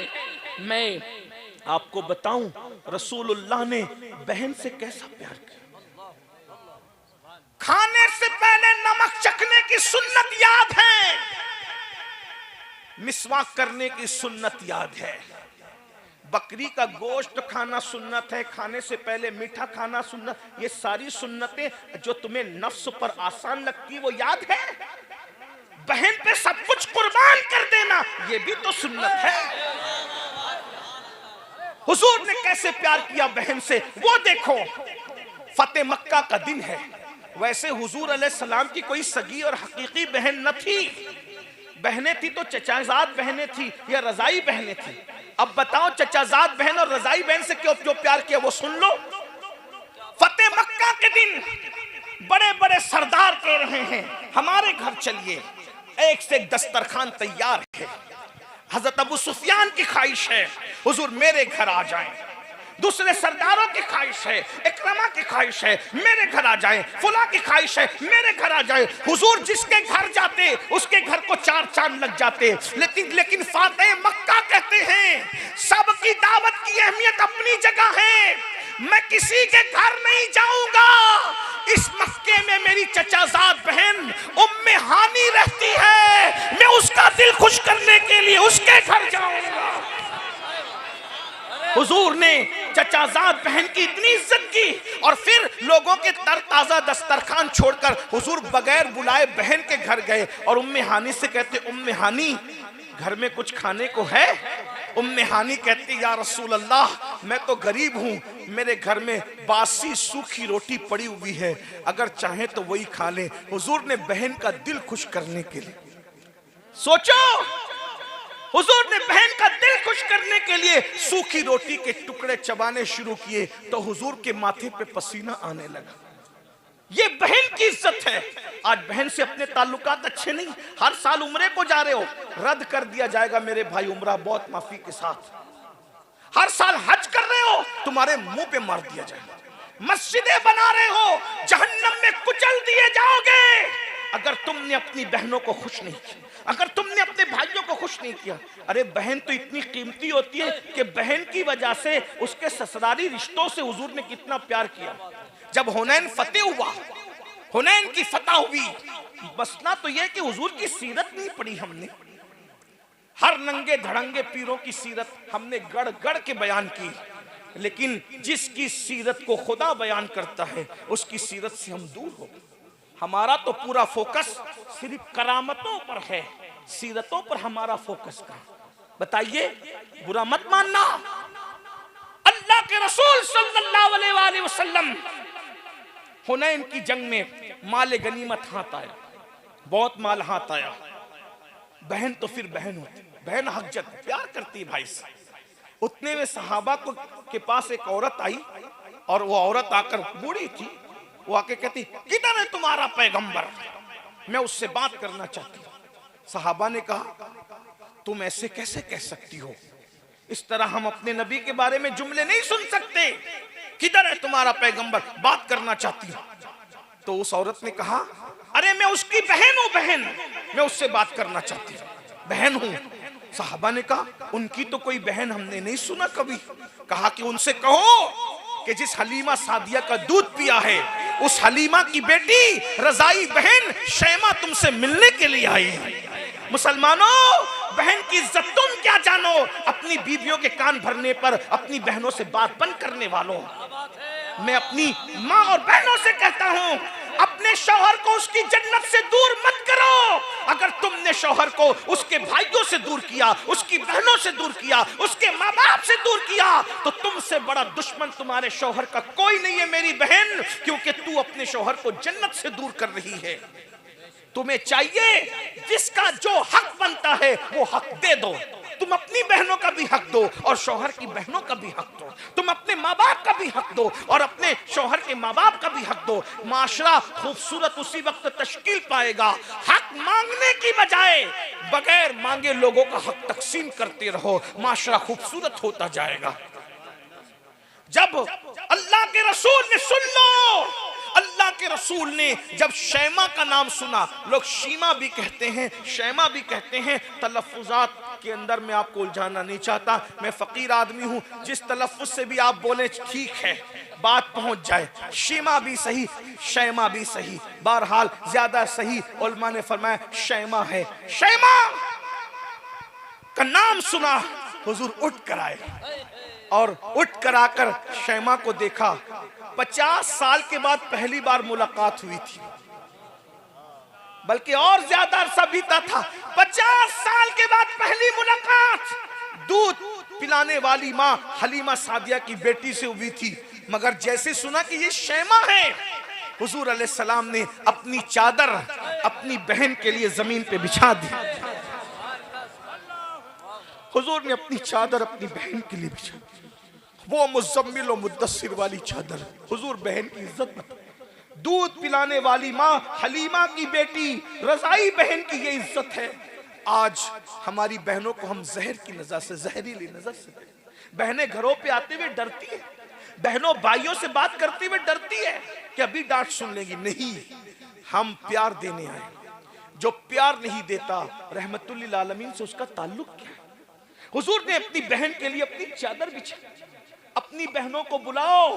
मैं आपको बताऊं रसूलुल्लाह ने बहन से कैसा प्यार किया। खाने से पहले नमक चखने की सुन्नत याद है, मिसवाक करने की सुन्नत याद है, बकरी का गोश्त खाना सुन्नत है, खाने से पहले मीठा खाना सुन्नत। ये सारी सुन्नतें जो तुम्हें नफ्स पर आसान लगती वो याद है। बहन पे सब कुछ कुर्बान कर देना ये भी तो सुन्नत है। हुजूर ने कैसे प्यार किया बहन से वो देखो। फतेह मक्का का दिन है, वैसे हुजूर अलैहिस्सलाम की कोई सगी और हकीकी बहन न थी, बहनें थी तो चचाजाद बहनें थी या रजाई बहनें थी। अब बताओ चचाजाद बहन और रजाई बहन से क्यों प्यार किया वो सुन लो। फतेह मक्का के दिन बड़े बड़े सरदार कह रहे हैं हमारे घर चलिए, एक से एक दस्तरखान तैयार है। हजरत अबू सुफियान की ख्वाहिश है हुजूर मेरे घर आ जाएं, दूसरे सरदारों की ख्वाहिश है, इकरमा की ख्वाहिश है मेरे घर आ जाएं, फुला की ख्वाहिश है मेरे घर आ जाएं। हुजूर जिसके घर जाते उसके घर को 4 चांद लग जाते। लेकिन फातेह मक्का कहते हैं सबकी दावत की अहमियत अपनी जगह है, मैं किसी के घर नहीं जाऊंगा। इस मक्के में मेरी चचाजाद बहन उम्मे हानी रहती है, मैं उसका दिल खुश करने के लिए उसके घर जाऊंगा। हुजूर ने चचाजाद बहन की इतनी इज्जत की और फिर लोगों के तरताजा दस्तरखान छोड़कर हुजूर बगैर बुलाए बहन के घर गए और उम्मे हानी से कहते उम्मे हानी घर में कुछ खाने को है? उम्मे हानी कहती या रसूल अल्लाह मैं तो गरीब हूँ, मेरे घर में बासी सूखी रोटी पड़ी हुई है, अगर चाहे तो वही खा लें। हुजूर ने बहन का दिल खुश करने के लिए, सोचो हुजूर ने बहन का दिल खुश करने के लिए सूखी रोटी के टुकड़े चबाने शुरू किए तो हुजूर के माथे पे पसीना आने लगा। ये बहन की इज्जत है। आज बहन से अपने ताल्लुकात अच्छे नहीं, हर साल उम्रे को जा रहे हो, रद्द कर दिया जाएगा मेरे भाई उम्रा बहुत माफी के साथ। हर साल हज कर रहे हो, तुम्हारे मुंह पे मार दिया जाएगा। मस्जिदें बना रहे हो, जहन्नम में कुचल दिए जाओगे। अगर तुमने अपनी बहनों को खुश नहीं किया, अगर तुमने अपने भाइयों को खुश नहीं किया। अरे बहन तो इतनी कीमती होती है कि बहन की वजह से उसके ससुराली रिश्तों से हुजूर ने कितना प्यार किया। जब हुनैन फतेह हुआ, हुनैन की फतह हुई, मसला तो यह कि हुजूर की सीरत नहीं पढ़ी हमने। हर नंगे धड़ंगे पीरों की सीरत हमने गढ़ गढ़ के बयान की, लेकिन जिसकी सीरत को खुदा बयान करता है उसकी सीरत से हम दूर हो गए। हमारा तो पूरा फोकस सिर्फ करामतों पर है, सीरतों पर हमारा फोकस कहाँ? बताइए, बुरा मत मानना। अल्लाह के रसूल सल्लल्लाहु अलैहि वसल्लम हुनैन की जंग में माले गनीमत हाथ आया, बहुत माल हाथ आया। बहन तो फिर बहन होती, बहन हक़जत प्यार करती है भाई से। उतने में सहाबा को के पास एक औरत आई और वो औरत आकर बूढ़ी थी, वो आके कहती, किधर है तुम्हारा पैगंबर, मैं उससे बात करना चाहती हूँ। सहाबा ने कहा, तुम ऐसे कैसे कह सकती हो, इस तरह हम अपने नबी के बारे में जुमले नहीं सुन सकते। किधर है तुम्हारा पैगंबर, बात करना चाहती हूँ। तो उस औरत ने कहा, अरे मैं उसकी बहन हूँ, बहन, मैं उससे बात करना चाहती हूँ, बहन हूँ। साहबा ने कहा, उनकी तो कोई बहन हमने नहीं सुना कभी। कहा कि उनसे कहो कि जिस हलीमा सादिया का दूध पिया है, उस हलीमा की बेटी रजाई बहन शैमा तुमसे मिलने के लिए आई है। मुसलमानों, बहन की इज्जत तुम क्या जानो। अपनी बीवियों के कान भरने पर अपनी बहनों से बात बंद करने वालों, मैं अपनी माँ और बहनों से कहता हूँ, अपने शौहर को उसकी जन्नत से दूर मत करो। अगर तुमने शौहर को उसके भाइयों से दूर किया, उसकी बहनों से दूर किया, उसके माँ बाप से दूर किया, तो तुमसे बड़ा दुश्मन तुम्हारे शौहर का कोई नहीं है मेरी बहन, क्योंकि तू अपने शौहर को जन्नत से दूर कर रही है। तुम्हें चाहिए जिसका जो हक बनता है वो हक दे दो। तुम अपनी बहनों का भी हक दो और शौहर की बहनों का भी हक दो। तुम अपने माँ बाप का भी हक दो और अपने शौहर के माँ बाप का भी हक दो। माशरा खूबसूरत उसी वक्त तश्कील पाएगा। हक मांगने की बजाय बगैर मांगे लोगों का हक तकसीम करते रहो, माशरा खूबसूरत होता जाएगा। जब अल्लाह के रसूल ने, सुन लो, अल्लाह के रसूल ने जब शैमा का नाम सुना, लोग शीमा भी कहते हैं, शैमा भी कहते हैं, तलफ्फुज़ात के अंदर मैं आपको उलझाना नहीं चाहता। मैं फकीर आदमी हूं, जिस तलफ्फुज़ से भी आप बोले ठीक है, बात पहुंच जाए। शीमा भी सही, शैमा भी सही, बहरहाल ज्यादा सही उलमा ने फरमाया शैमा है। शैमा का नाम सुना, हुजूर उठ कर आए और उठ कर आकर शैमा को देखा। 50 साल के बाद पहली बार मुलाकात हुई थी, बल्कि और ज्यादा अरसा बीता था। 50 साल के बाद पहली मुलाकात दूध पिलाने वाली माँ हलीमा सादिया की बेटी से हुई थी। मगर जैसे सुना कि ये शैमा है, हुजूर अलैहिस्सलाम ने अपनी चादर अपनी बहन के लिए जमीन पे बिछा दी। हुजूर ने अपनी चादर अपनी बहन के लिए बिछा दी। वो मुज़म्मिल और मुद्दस्सिर वाली चादर, हुजूर बहन की इज्जत बता। दूध पिलाने वाली माँ हलीमा की बेटी रज़ाई बहन की ये इज्जत है। आज हमारी बहनों को हम जहर की नजर से, जहरीली नजर से, बहनें घरों पे आते हुए डरती है, बहनों भाइयों से बात करते हुए डरती है कि अभी डांट सुन लेगी। नहीं, हम प्यार देने आए। जो प्यार नहीं देता रहमतुल लिल आलमीन से उसका ताल्लुक क्या है? हुजूर ने अपनी बहन के लिए अपनी चादर बिछाई। अपनी बहनों को बुलाओ।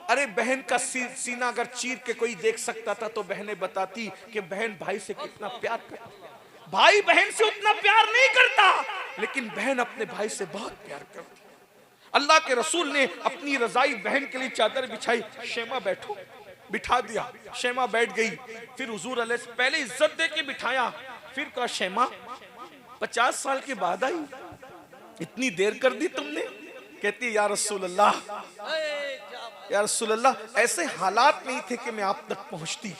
अरे बहन का सीना अगर चीर के कोई देख सकता था तो बहनें बताती कि बहन भाई से कितना प्यार करती। भाई बहन से उतना प्यार नहीं करता, लेकिन बहन अपने भाई से बहुत प्यार करती। अल्लाह के रसूल ने अपनी रजाई बहन के लिए चादर बिछाई। शैमा बैठो, बिठा दिया। शैमा बैठ गई। फिर हुजूर अलैहि पहले इज्जत दे के बिठाया, फिर कहा शैमा 50 साल के बाद आई, इतनी देर कर दी तुमने। कहती है या रसूल अल्लाह, या रसूल अल्लाह, ऐसे हालात नहीं थे कि मैं आप तक पहुंचती।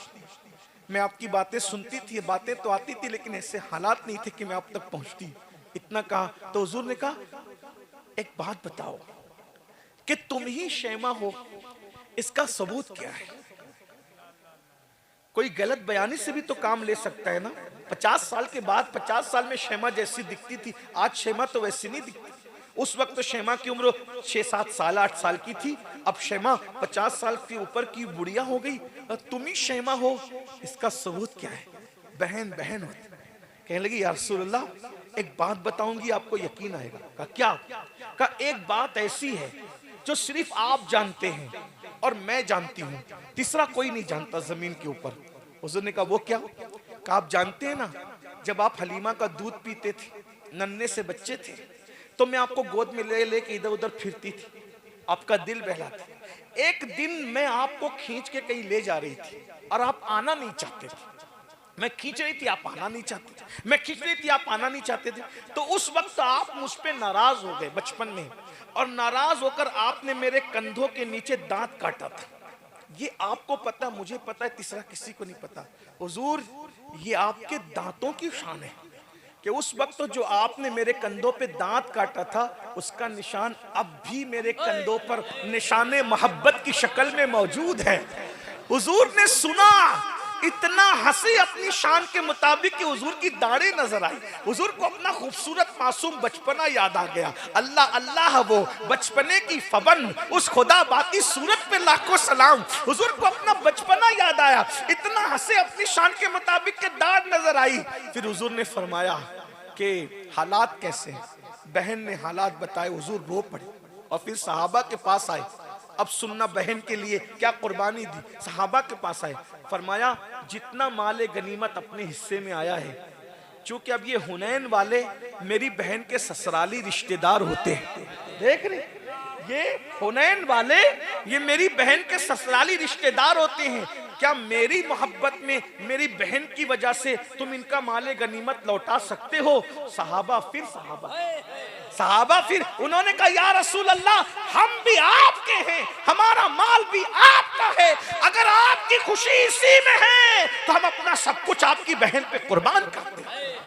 मैं आपकी बातें सुनती थी, बातें तो आती थी, लेकिन ऐसे हालात नहीं थे कि मैं आप तक पहुंचती। इतना कहा तो हुजूर ने कहा एक बात बताओ कि तुम ही शैमा हो, इसका सबूत क्या है? कोई गलत बयानी से भी तो काम ले सकता है ना। 50 साल के बाद 50 साल में शैमा जैसी दिखती थी, आज शैमा तो वैसी नहीं दिखती। उस वक्त तो शैमा की उम्र 6-7 साल 8 साल की थी, अब शैमा 50 साल के ऊपर की बुढ़िया हो गई। तुम ही शैमा हो, इसका सबूत क्या है? बहन बहन होती। कहने लगी या रसूलल्लाह, एक बात बताऊंगी, आपको यकीन आएगा। कहा क्या? कहा एक बात ऐसी है जो सिर्फ आप जानते हैं और मैं जानती हूँ, तीसरा कोई नहीं जानता जमीन के ऊपर। हुजूर ने कहा वो क्या? कहा आप जानते हैं ना, जब आप हलीमा का दूध पीते थे, नन्हे से बच्चे थे, तो मैं आपको गोद में ले लेके इधर उधर फिरती थी, आपका दिल बहलाती। एक दिन मैं आपको खींच के कहीं ले जा रही थी और आप आना नहीं चाहते थे। मैं खींच रही थी, आप आना नहीं चाहते थे। मैं खींच रही थी, आप आना नहीं चाहते थे। तो उस वक्त आप मुझ पे नाराज हो गए बचपन में, और नाराज होकर आपने मेरे कंधों के नीचे दांत काटा था। ये आपको पता, मुझे पता है, तीसरा किसी को नहीं पता। हुजूर, ये आपके दांतों की शान है कि उस वक्त तो जो आपने मेरे कंधों पे दांत काटा था, उसका निशान अब भी मेरे कंधों पर निशाने मोहब्बत की शक्ल में मौजूद है। हुजूर ने सुना, इतना हंसे अपनी शान के मुताबिक कि हुजूर की दाढ़ी नजर आई। हुजूर को अपना खूबसूरत मासूम बचपना याद आ गया। अल्लाह अल्लाह, वो बचपने की फबन, उस खुदा बाती सूरत पे लाखों सलाम। हुजूर को अपना बचपना याद आया, इतना हंसे अपनी शान के मुताबिक के दाढ़ नजर आई। फिर हुजूर ने फरमाया कि हालात कैसे हैं? बहन ने हालात बताए, हुजूर रो पड़े और फिर सहाबा के पास आए। अब सुनना, बहन के लिए क्या कुर्बानी दी। सहाबा के पास आए, फरमाया जितना माले गनीमत अपने हिस्से में आया है, चूंकि अब ये हुनैन वाले मेरी बहन के ससुराली रिश्तेदार होते हैं। देख रहे, ये हुनैन वाले ये मेरी बहन के ससुराली रिश्तेदार होते हैं। क्या मेरी मोहब्बत में मेरी बहन की वजह से तुम इनका माले गनीमत लौटा सकते हो? सहाबा फिर उन्होंने कहा या रसूल अल्लाह, हम भी आपके हैं, हमारा माल भी आपका है। अगर आपकी खुशी इसी में है तो हम अपना सब कुछ आपकी बहन पे कुर्बान करते हैं।